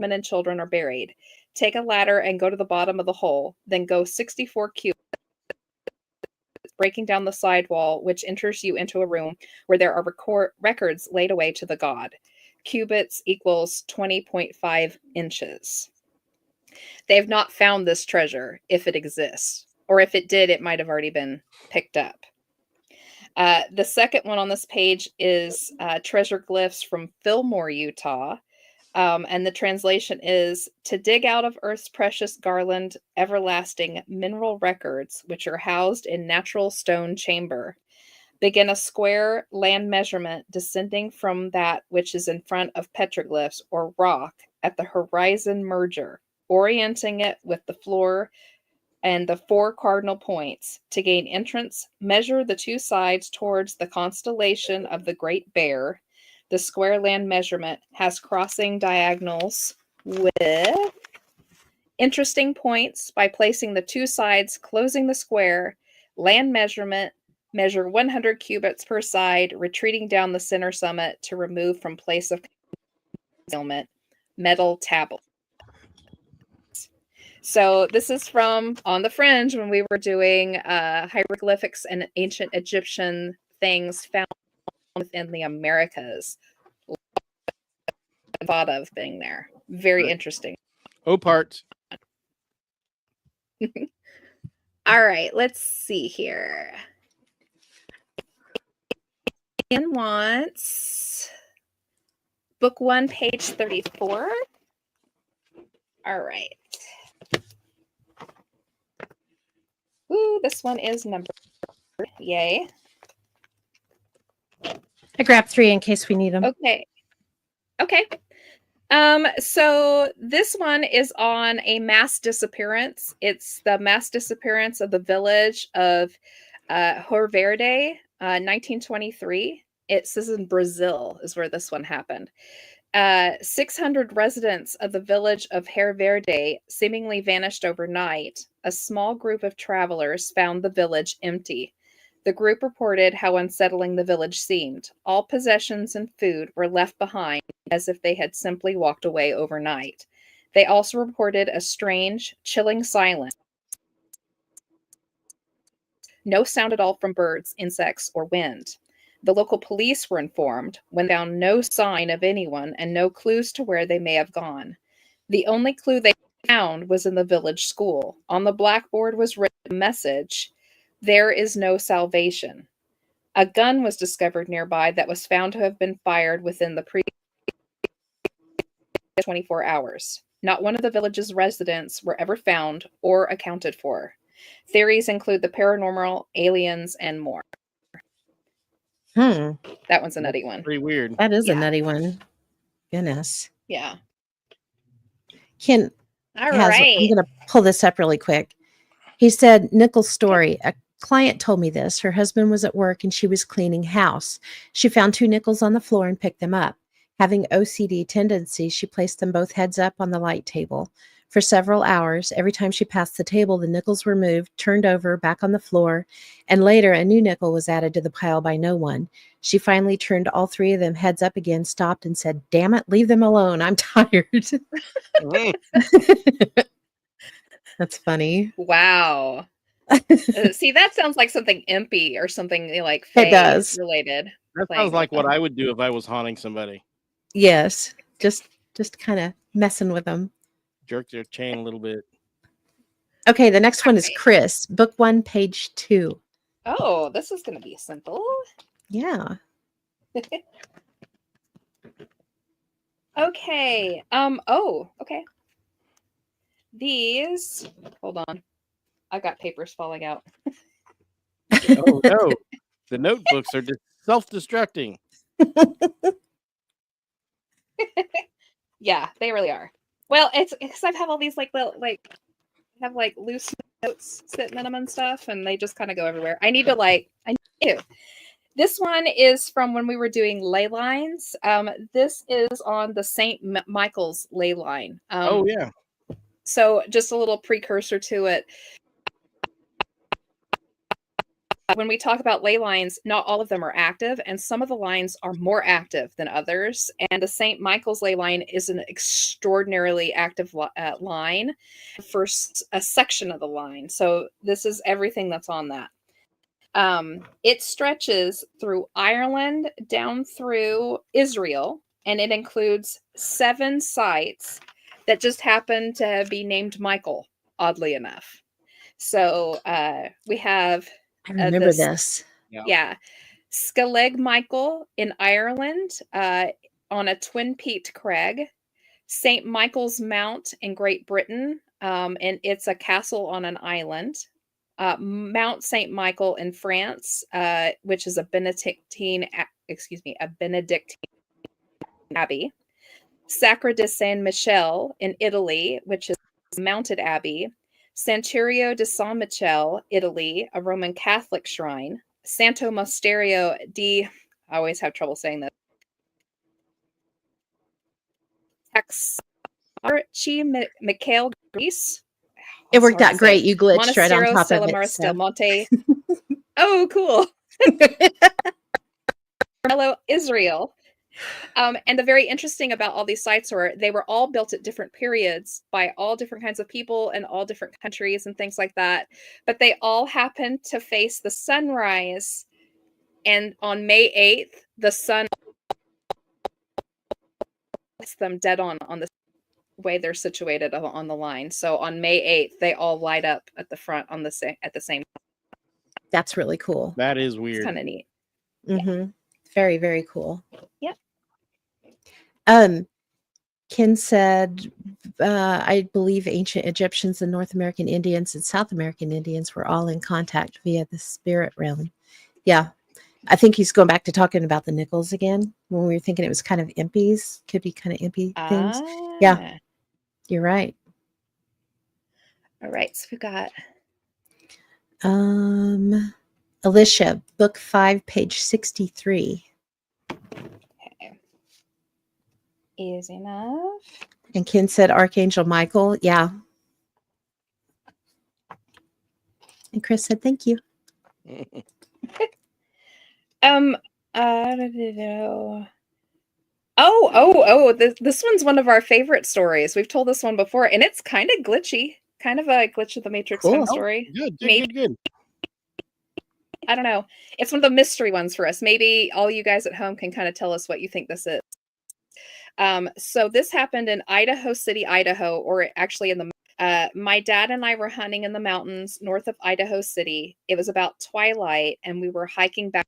and children are buried. Take a ladder and go to the bottom of the hole, then go 64 cubits, breaking down the sidewall, which enters you into a room where there are records laid away to the god. Cubits equals 20.5 inches. They have not found this treasure, if it exists, or if it did, it might have already been picked up. The second one on this page is treasure glyphs from Fillmore, Utah. And the translation is to dig out of Earth's precious garland everlasting mineral records, which are housed in natural stone chamber. Begin a square land measurement descending from that which is in front of petroglyphs or rock at the horizon merger, orienting it with the floor and the 4 cardinal points. To gain entrance, measure the 2 sides towards the constellation of the Great Bear. The square land measurement has crossing diagonals with interesting points by placing the 2 sides closing the square. Land measurement, measure 100 cubits per side, retreating down the center summit to remove from place of concealment metal tablet. So this is from On the Fringe when we were doing hieroglyphics and ancient Egyptian things found within the Americas. Thought of being there. Very interesting. Parts. All right, let's see here. Ian wants book 1, page 34. All right. Ooh, this one is number. Yay. I grabbed 3 in case we need them. Okay. So this one is on a mass disappearance. It's the mass disappearance of the village of Rio Verde, 1923. It says in Brazil is where this one happened. 600 residents of the village of Rio Verde seemingly vanished overnight. A small group of travelers found the village empty. The group reported how unsettling the village seemed. All possessions and food were left behind as if they had simply walked away overnight. They also reported a strange, chilling silence. No sound at all from birds, insects, or wind. The local police were informed when they found no sign of anyone and no clues to where they may have gone. The only clue they found was in the village school. On the blackboard was written a message, "There is no salvation." A gun was discovered nearby that was found to have been fired within the previous 24 hours. Not one of the village's residents were ever found or accounted for. Theories include the paranormal, aliens, and more. That one's a nutty one. Pretty weird. That is a nutty one. Goodness. Yeah. Ken All has, right. I'm going to pull this up really quick. He said, Nickel's story. A client told me this. Her husband was at work and she was cleaning house. She found 2 nickels on the floor and picked them up. Having OCD tendencies, she placed them both heads up on the light table. For several hours, every time she passed the table, the nickels were moved, turned over, back on the floor, and later a new nickel was added to the pile by no one. She finally turned all 3 of them heads up again, stopped, and said, "Damn it, leave them alone. I'm tired." That's funny. Wow. See, that sounds like something impy or something like It does. related. That sounds like what I would do if I was haunting somebody. Yes. just kind of messing with them. Jerk their chain a little bit. Okay, the next one is Okay. Chris, book 1, page 2. Oh, this is going to be simple. Yeah. Okay. Oh, okay. These, hold on. I've got papers falling out. Oh no, the notebooks are just self-destructing. Yeah, they really are. Well, it's because I have all these like little have like loose notes sitting in them and stuff, and they just kind of go everywhere. I need to. This one is from when we were doing ley lines. This is on the St. Michael's ley line. Oh yeah. So just a little precursor to it. When we talk about ley lines, not all of them are active, and some of the lines are more active than others. And the St. Michael's ley line is an extraordinarily active line for a section of the line. So this is everything that's on that. It stretches through Ireland down through Israel, and it includes 7 sites that just happen to be named Michael, oddly enough. So we have I remember this. yeah. Scaleg Michael in Ireland on a twin peaked crag. St. Michael's Mount in Great Britain, and it's a castle on an island. Mount St. Michael in France, which is a Benedictine abbey. Sacre de Saint Michel in Italy, which is a mounted abbey. Santuario di San Michele, Italy, a Roman Catholic shrine. Santo Mosterio di, I always have trouble saying this. Archie Michael, Greece. It worked out great. You glitched right on top of it. Del Monte. Oh, cool. Israel. And the very interesting about all these sites were they were all built at different periods by all different kinds of people and all different countries and things like that. But they all happened to face the sunrise. And on May 8th, the sun hits them dead on the way they're situated on the line. So on May 8th, they all light up at the front on the at the same time. That's really cool. That is weird. It's kind of neat. Mm-hmm. Yeah. Very, very cool. Yep. Ken said, I believe ancient Egyptians and North American Indians and South American Indians were all in contact via the spirit realm. Yeah. I think he's going back to talking about the nickels again when we were thinking it was kind of impies, could be kind of impy things. Yeah. You're right. All right. So we got Alicia, book 5, page 63. Okay. Easy enough. And Ken said Archangel Michael. Yeah. And Chris said thank you. This one's one of our favorite stories. We've told this one before, and it's kind of glitchy. Kind of a glitch of the Matrix kind of story. Good. I don't know. It's one of the mystery ones for us. Maybe all you guys at home can kind of tell us what you think this is. So this happened in Idaho City, Idaho, or actually in the my dad and I were hunting in the mountains north of Idaho City. It was about twilight, and we were hiking back.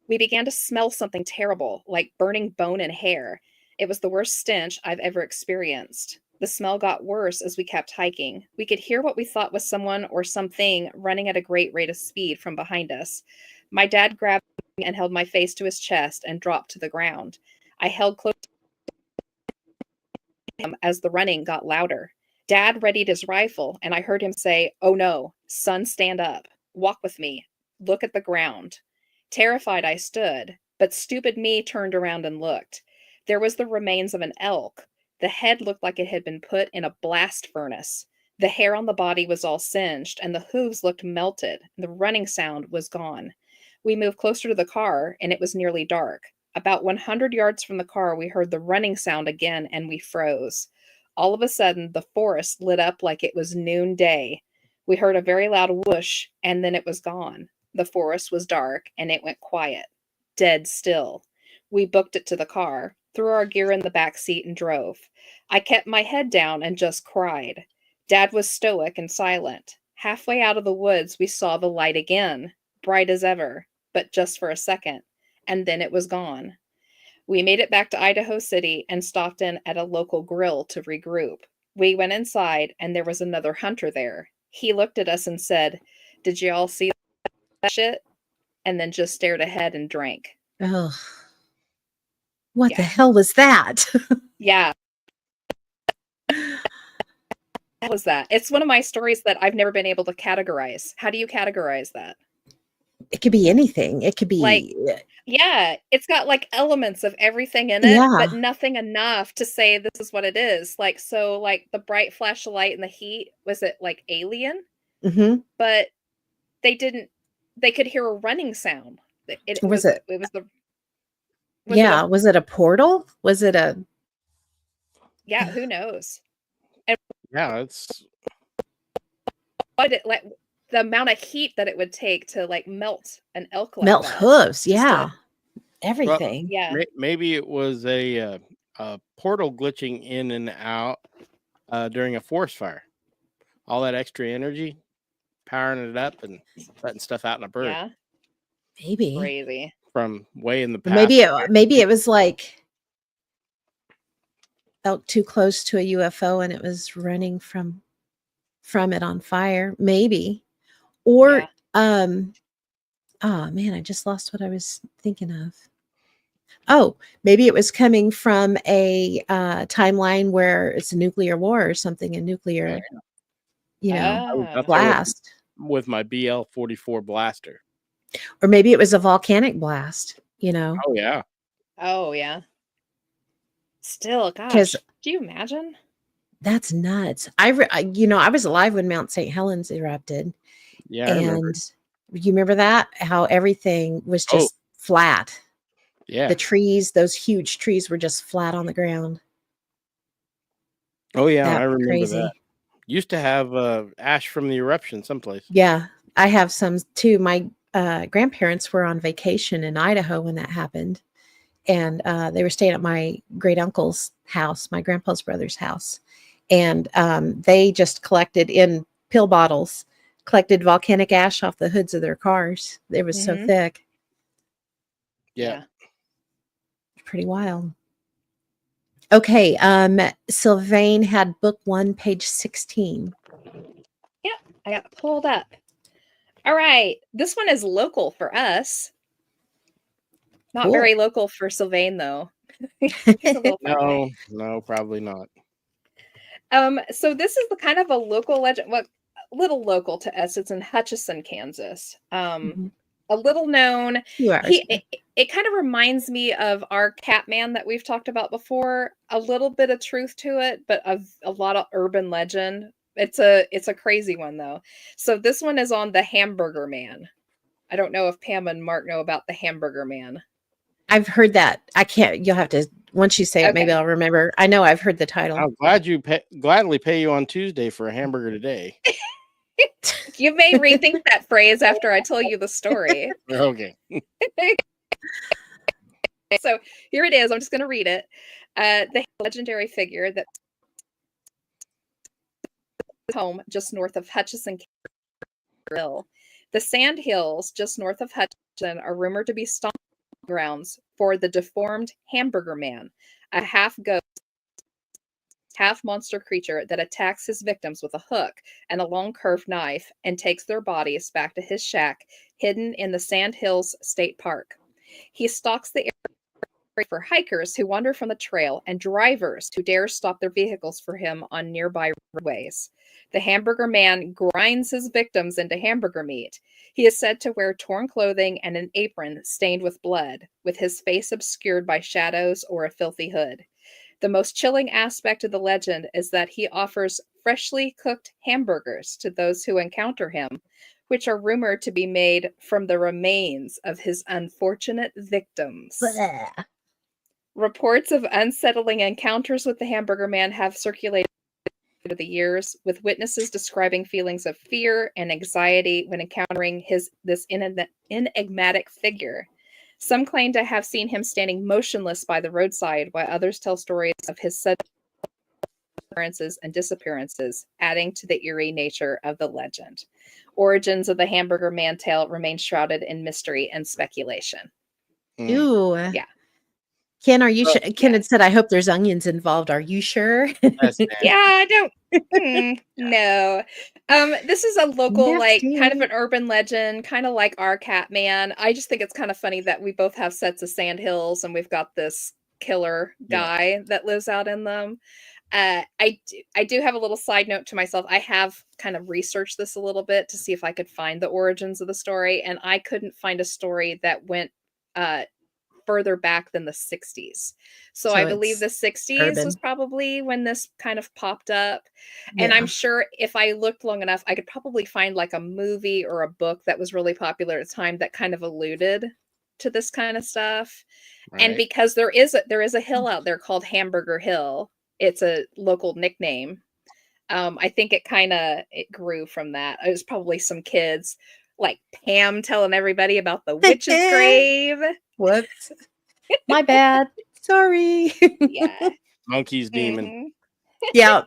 We began to smell something terrible, like burning bone and hair. It was the worst stench I've ever experienced. The smell got worse as we kept hiking. We could hear what we thought was someone or something running at a great rate of speed from behind us. My dad grabbed me and held my face to his chest and dropped to the ground. I held close to him as the running got louder. Dad readied his rifle, and I heard him say, "Oh no, son, stand up. Walk with me. Look at the ground." Terrified, I stood, but stupid me turned around and looked. There was the remains of an elk. The head looked like it had been put in a blast furnace. The hair on the body was all singed, and the hooves looked melted. The running sound was gone. We moved closer to the car, and it was nearly dark. About 100 yards from the car, we heard the running sound again, and we froze. All of a sudden, the forest lit up like it was noonday. We heard a very loud whoosh, and then it was gone. The forest was dark, and it went quiet, dead still. We booked it to the car, threw our gear in the back seat, and drove. I kept my head down and just cried. Dad was stoic and silent. Halfway out of the woods, we saw the light again, bright as ever, but just for a second, and then it was gone. We made it back to Idaho City and stopped in at a local grill to regroup. We went inside, and there was another hunter there. He looked at us and said, "Did you all see that shit?" And then just stared ahead and drank. Oh, what the Yeah. hell was that? Yeah. What was that? It's one of my stories that I've never been able to categorize. How do you categorize that? It could be anything. It could Like, be, yeah, it's got like elements of everything in it, yeah. but nothing enough to say this is what it is. Like, so like the bright flash of light and the heat, was it like alien? Hmm. But they could hear a running sound. It Was was it? it was the was it Yeah. a Was it a portal? Was it a? yeah, who knows? And Yeah, it's what it like the amount of heat that it would take to like melt an elk like Melt that. hooves? Just to, Yeah. well, Everything. yeah. maybe it was a portal glitching in and out during a forest fire. All that extra energy, powering it up and letting stuff out in a bird Yeah. Maybe. Crazy. from way in the Or past. maybe it was like felt too close to a UFO and it was running from it on fire. Maybe. Or Yeah. oh man, I just lost what I was thinking of. Oh, maybe it was coming from a timeline where it's a nuclear war or something, a nuclear, I was out Oh. there blast. with my BL-44 blaster. Or maybe it was a volcanic blast, Oh yeah, Oh, yeah. Still, because gosh, do you imagine? that's nuts. I was alive when Mount St. Helens erupted, yeah, I remember. and you remember that? How everything was Oh just flat. yeah, The trees, those huge trees, were just flat on the ground. oh yeah, That I was remember that. crazy. Used to have ash from the eruption someplace. Yeah, I have some too. My grandparents were on vacation in Idaho when that happened, and they were staying at my great uncle's house, my grandpa's brother's house, and they just collected in pill bottles, collected volcanic ash off the hoods of their cars. It was so Mhm. thick, Yeah. pretty wild. Okay, Sylvain had book 1, page 16. Yep, I got it pulled up. All right, this one is local for us. Not Cool. very local for Sylvain, though. He's a little far away. No, probably not. So this is the kind of a local legend. Well, a little local to us. It's in Hutchinson, Kansas. Mhm. A little known. You are. It kind of reminds me of our Catman that we've talked about before. A little bit of truth to it, but a lot of urban legend. It's a crazy one though. So this one is on the Hamburger Man. I don't know if Pam and Mark know about the Hamburger Man. I've heard that. I can't. You'll have to once you say it. Maybe Okay. I'll remember. I know I've heard the title. I'll gladly pay you on Tuesday for a hamburger today. You may rethink that phrase after I tell you the story. Okay. So here it is. I'm just going to read it. The legendary figure that is home just north of Hutchinson. The sand hills just north of Hutchinson are rumored to be stomping grounds for the deformed Hamburger Man, a half ghost, half monster creature that attacks his victims with a hook and a long curved knife and takes their bodies back to his shack hidden in the Sand Hills State Park. He stalks the area for hikers who wander from the trail and drivers who dare stop their vehicles for him on nearby roadways. The Hamburger Man grinds his victims into hamburger meat. He is said to wear torn clothing and an apron stained with blood, with his face obscured by shadows or a filthy hood. The most chilling aspect of the legend is that he offers freshly cooked hamburgers to those who encounter him, which are rumored to be made from the remains of his unfortunate victims. Blah. Reports of unsettling encounters with the Hamburger Man have circulated over the years, with witnesses describing feelings of fear and anxiety when encountering this enigmatic figure. Some claim to have seen him standing motionless by the roadside, while others tell stories of his sudden appearances and disappearances, adding to the eerie nature of the legend. Origins of the Hamburger Man tale remain shrouded in mystery and speculation. Ooh. Yeah. Ken, are you sure? Ken yeah. had said, I hope there's onions involved. Are you sure? That's Yeah, I don't. No. This is a local, like, kind of Nasty. an urban legend, kind of like our Catman. I just think it's kind of funny that we both have sets of sand hills and we've got this killer guy that lives out in them. I do have a little side note to myself. I have kind of researched this a little bit to see if I could find the origins of the story, and I couldn't find a story that went further back than the 60s. So I believe the 60s was probably when this kind of popped up. And I'm sure if I looked long enough, I could probably find like a movie or a book that was really popular at the time that kind of alluded to this kind of stuff. Right. And because there is a hill out there called Hamburger Hill. It's a local nickname. I think it grew from that. It was probably some kids like Pam telling everybody about the witch's grave. Whoops. My bad. Sorry. Yeah. Monkey's demon. Yeah.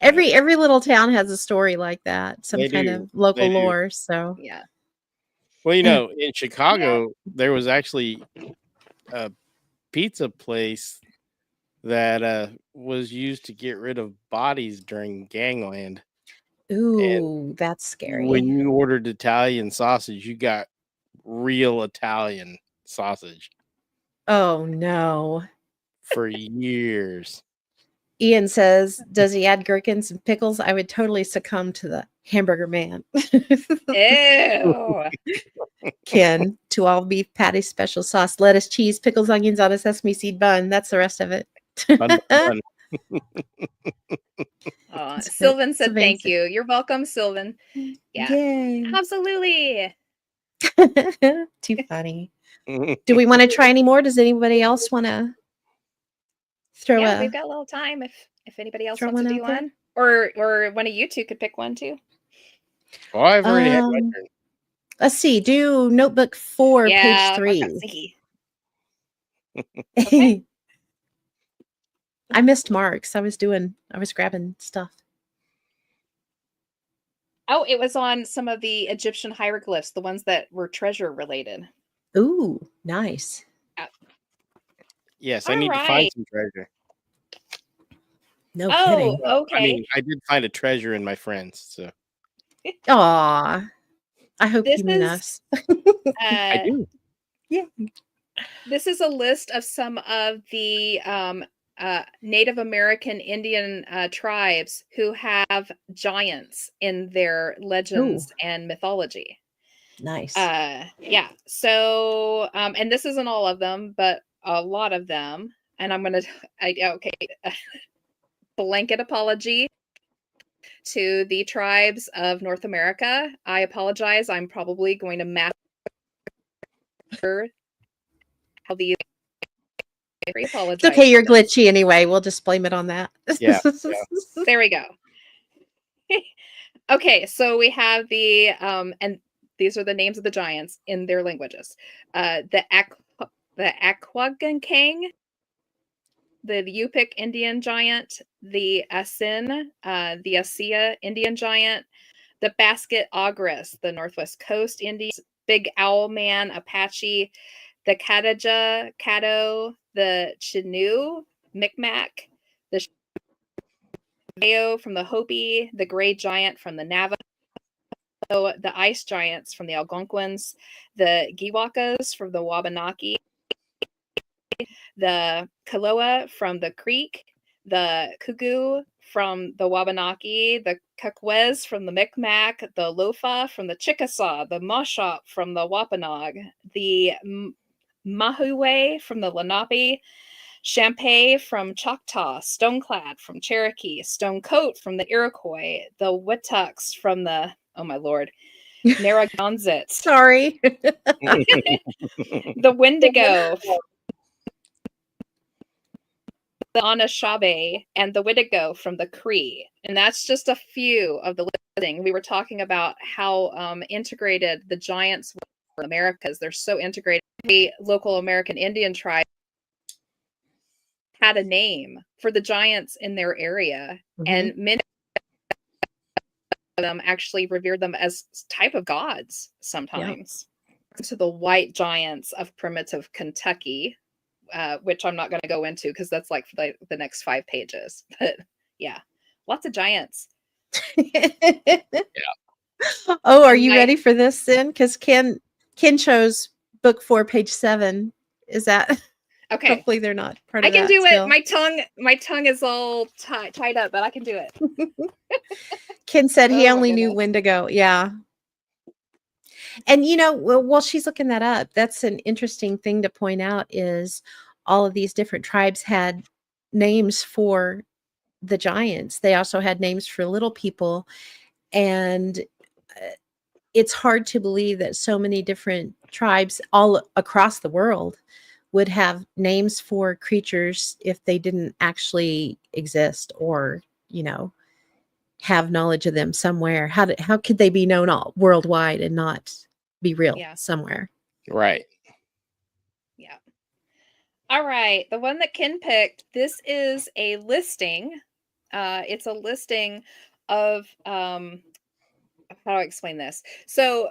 Every little town has a story like that. Some kind of local lore. So yeah. Well, in Chicago, there was actually a pizza place that was used to get rid of bodies during gangland. Ooh, that's scary. When you ordered Italian sausage, you got real Italian sausage. Oh no. For years. Ian says, does he add gherkins and pickles? I would totally succumb to the Hamburger Man. Ew. Ken, to all beef patties, special sauce, lettuce, cheese, pickles, onions on a sesame seed bun. That's the rest of it. Fun. Sylvan said thank you. You're welcome, Sylvan. Yeah. Yay. Absolutely. Too funny. Do we want to try any more? Does anybody else want to throw we've got a little time if anybody else wants to do there? one. Or one of you two could pick one too. Well, I've already had my turn. Let's see. Do notebook 4, page 3. Okay. I missed Mark's. I was grabbing stuff. Oh, it was on some of the Egyptian hieroglyphs, the ones that were treasure related. Ooh, nice. Yes, I need to find some treasure. No kidding. Okay. I mean, I did find a treasure in my friends, so. Aw. I hope you mean us. I do. Yeah. This is a list of some of the Native American Indian tribes who have giants in their legends and mythology. Nice. Yeah. So, and this isn't all of them, but a lot of them. And I'm going to, blanket apology to the tribes of North America. I apologize. I'm probably going to massacre how the It's okay, you're glitchy anyway. We'll just blame it on that. Yeah. There we go. Okay, so we have the and these are the names of the giants in their languages. The Aquagankang, the Yupik Indian giant, the Asin, the Asia Indian giant, the Basket Ogres, the Northwest Coast Indians, Big Owl Man, Apache, the Kadaja, Caddo, the Chinoo, Micmac, the Sheo from the Hopi, the Gray Giant from the Navajo, the Ice Giants from the Algonquins, the Giwakas from the Wabanaki, the Kaloa from the Creek, the Kugu from the Wabanaki, the Kakwez from the Micmac, the Lofa from the Chickasaw, the Mashop from the Wampanoag, the Mahuwe from the Lenape, Champay from Choctaw, Stoneclad from Cherokee, Stonecoat from the Iroquois, the Witucks from the, oh my lord, Narragansett. Sorry. The Wendigo, the Anishinaabe, and the Witigo from the Cree. And that's just a few of the listing. We were talking about how integrated the giants Americas. They're so integrated. The local American Indian tribe had a name for the giants in their area, and many of them actually revered them as type of gods sometimes. So the white giants of primitive Kentucky, which I'm not going to go into because that's like the next 5 pages. But yeah, lots of giants. Oh, are you ready for this then? Because Ken chose book 4, page 7. Is that okay? Hopefully they're not part of I can that do still. it. My tongue is all tied up, but I can do it. Ken said he only knew when to go. Yeah. And while she's looking that up, that's an interesting thing to point out is all of these different tribes had names for the giants. They also had names for little people. And it's hard to believe that so many different tribes all across the world would have names for creatures if they didn't actually exist or, have knowledge of them somewhere. How could they be known all worldwide and not be real somewhere? Right. Yeah. All right. The one that Ken picked, this is a listing. It's a listing of how do I explain this? So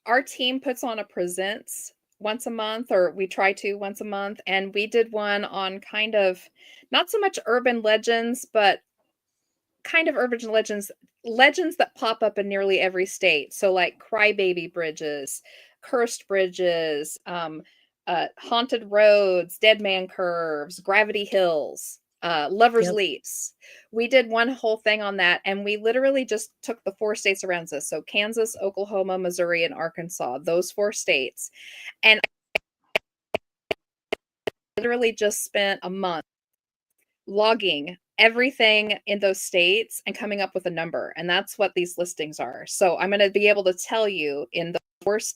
our team puts on a presents once a month, or we try to once a month, and we did one on kind of not so much urban legends, but kind of urban legends that pop up in nearly every state. So like crybaby bridges, cursed bridges, haunted roads, dead man curves, gravity hills, lovers leaps. We did one whole thing on that, and we literally just took the 4 states around us. So Kansas, Oklahoma, Missouri, and Arkansas, those 4 states. And I literally just spent a month logging everything in those states and coming up with a number. And that's what these listings are. So I'm going to be able to tell you in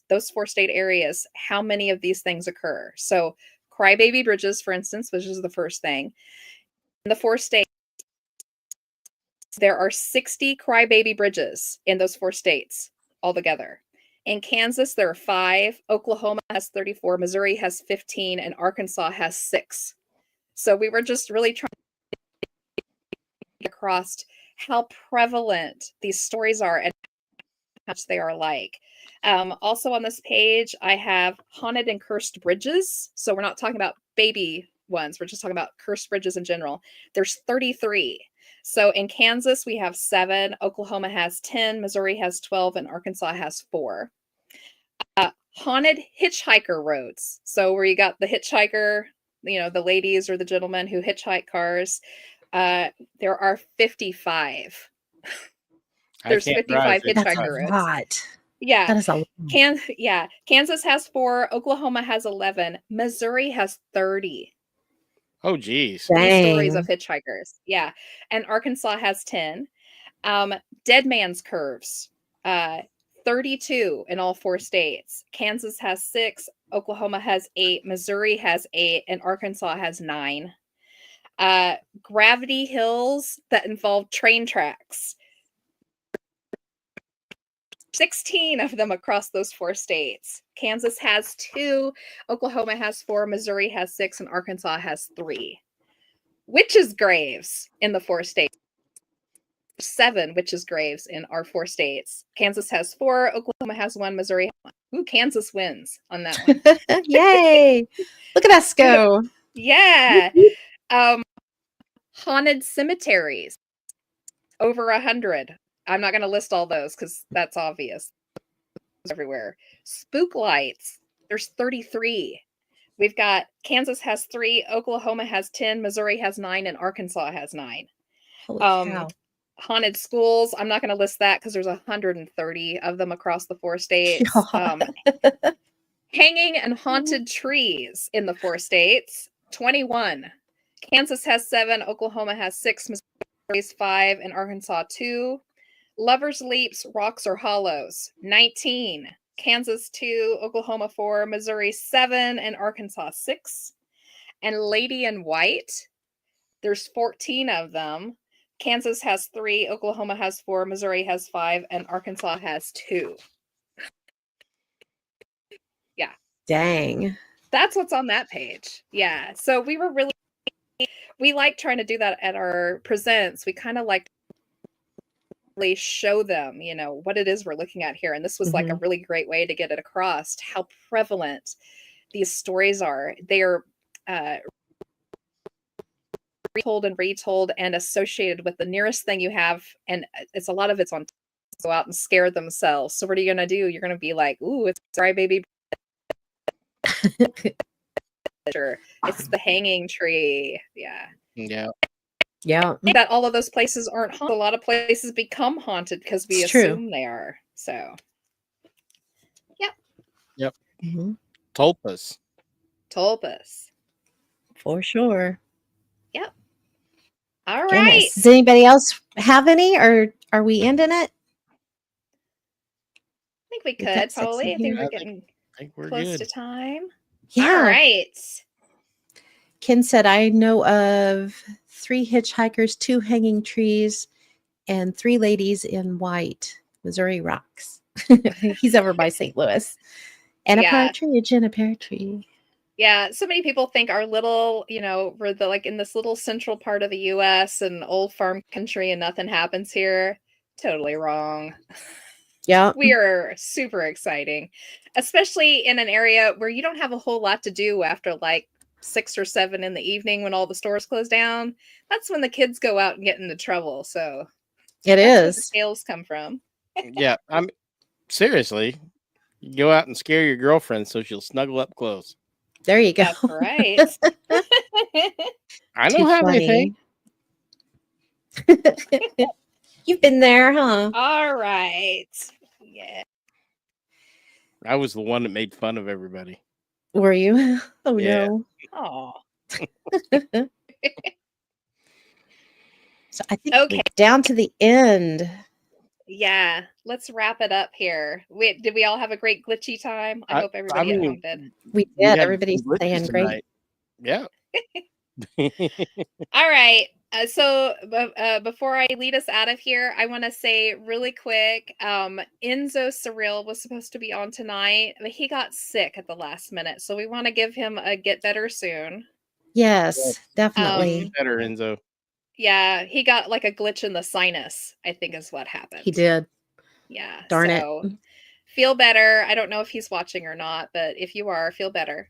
those 4 state areas how many of these things occur. So crybaby bridges, for instance, which is the first thing. In the 4 states, there are 60 crybaby bridges in those 4 states altogether. In Kansas, there are 5. Oklahoma has 34. Missouri has 15. And Arkansas has 6. So we were just really trying across how prevalent these stories are and how much they are alike. Also on this page, I have haunted and cursed bridges. So we're not talking about baby ones. We're just talking about cursed bridges in general. There's 33. So in Kansas, we have 7. Oklahoma has 10. Missouri has 12. And Arkansas has 4. Haunted hitchhiker roads. So where you got the hitchhiker, the ladies or the gentlemen who hitchhike cars. There are 55. There's 55 hitchhiker roads. Lot. Yeah. That is a lot. Kansas has 4. Oklahoma has 11. Missouri has 30. Oh, geez. These stories of hitchhikers. Yeah. And Arkansas has 10. Dead man's curves. 32 in all 4 states. Kansas has 6. Oklahoma has 8. Missouri has 8. And Arkansas has 9. Gravity hills that involve train tracks. 16 of them across those 4 states. Kansas has 2, Oklahoma has 4, Missouri has 6, and Arkansas has 3. Witches' graves in the 4 states. 7 witches' graves in our 4 states. Kansas has 4, Oklahoma has 1, Missouri has 1. Ooh, Kansas wins on that one. Yay! Look at us go. Yeah. Haunted cemeteries. Over 100. I'm not going to list all those because that's obvious. Everywhere. Spook lights. There's 33. We've got Kansas has 3, Oklahoma has 10, Missouri has 9, and Arkansas has 9. Holy cow. Haunted schools. I'm not going to list that because there's 130 of them across the 4 states. Hanging and haunted trees in the 4 states. 21. Kansas has 7, Oklahoma has 6, Missouri has 5, and Arkansas 2. Lovers leaps, rocks or hollows. 19. Kansas 2, Oklahoma 4, Missouri 7, and Arkansas 6. And Lady in White, there's 14 of them. Kansas has 3, Oklahoma has 4, Missouri has 5, and Arkansas has 2. Dang. That's what's on that page. Yeah. So we like trying to do that at our presents. We kind of like really show them, what it is we're looking at here. And this was like a really great way to get it across how prevalent these stories are. They are retold and associated with the nearest thing you have. And it's a lot of it's on go out and scare themselves. So what are you going to do? You're going to be like, ooh, it's crybaby. It's the hanging tree. Yeah. Yeah. Yeah. That all of those places aren't haunted. A lot of places become haunted because we assume they are. So, Yep. Mm-hmm. Tulpas. For sure. Yep. All Goodness. right. Does anybody else have any, or are we ending it? I think we could probably. I think we're getting close good to time. Yeah. All right. Ken said, I know of 3 hitchhikers, 2 hanging trees, and 3 ladies in white, Missouri rocks. He's over by St. Louis. And a partridge and a pear tree. Yeah, so many people think our little, we're in this little central part of the US and old farm country and nothing happens here. Totally wrong. Yeah. We are super exciting, especially in an area where you don't have a whole lot to do after 6 or 7 in the evening when all the stores close down. That's when the kids go out and get into trouble. So that's where the tales come from. Yeah, I'm seriously. You go out and scare your girlfriend so she'll snuggle up close. There you go. That's right. I know how they think. You've been there, huh? All right. Yeah. I was the one that made fun of everybody. Were you? Oh, yeah. no. Oh. So I think we're down to the end. Yeah, let's wrap it up here. Did we all have a great glitchy time? I hope everybody at home did. We did. Everybody's saying great. Yeah. All right. So before I lead us out of here, I want to say really quick, Enzo Surreal was supposed to be on tonight, but he got sick at the last minute. So we want to give him a get better soon. Yes, definitely. Better, Enzo. Yeah, he got a glitch in the sinus, I think is what happened. He did. Yeah. Darn it. Feel better. I don't know if he's watching or not, but if you are, feel better.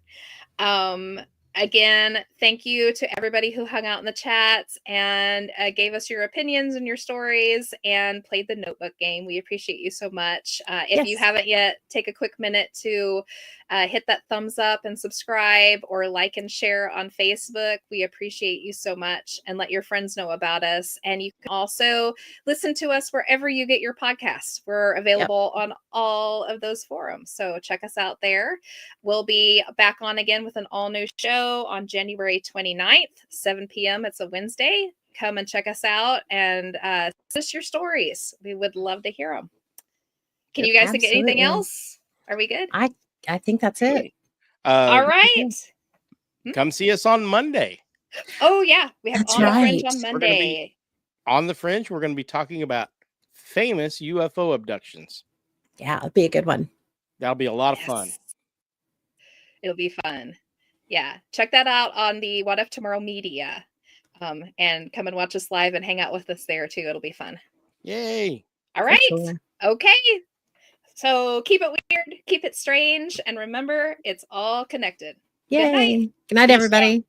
Again, thank you to everybody who hung out in the chats and gave us your opinions and your stories and played the notebook game. We appreciate you so much. If you haven't yet, take a quick minute to hit that thumbs up and subscribe or like and share on Facebook. We appreciate you so much, and let your friends know about us. And you can also listen to us wherever you get your podcasts. We're available on all of those forums. So check us out there. We'll be back on again with an all new show on January 29th, 7 p.m. It's a Wednesday. Come and check us out and send us your stories. We would love to hear them. Can you guys think of anything else? Are we good? I think that's it. All right. Come see us on Monday. Oh, yeah. We have That's On the right. Fringe on Monday. On the Fringe, we're going to be talking about famous UFO abductions. Yeah, it'll be a good one. That'll be a lot of fun. It'll be fun. Yeah. Check that out on the What If Tomorrow Media. And come and watch us live and hang out with us there too. It'll be fun. Yay. All right. Sure. Okay. So keep it weird, keep it strange, and remember, it's all connected. Yay. Good night. Good night, everybody.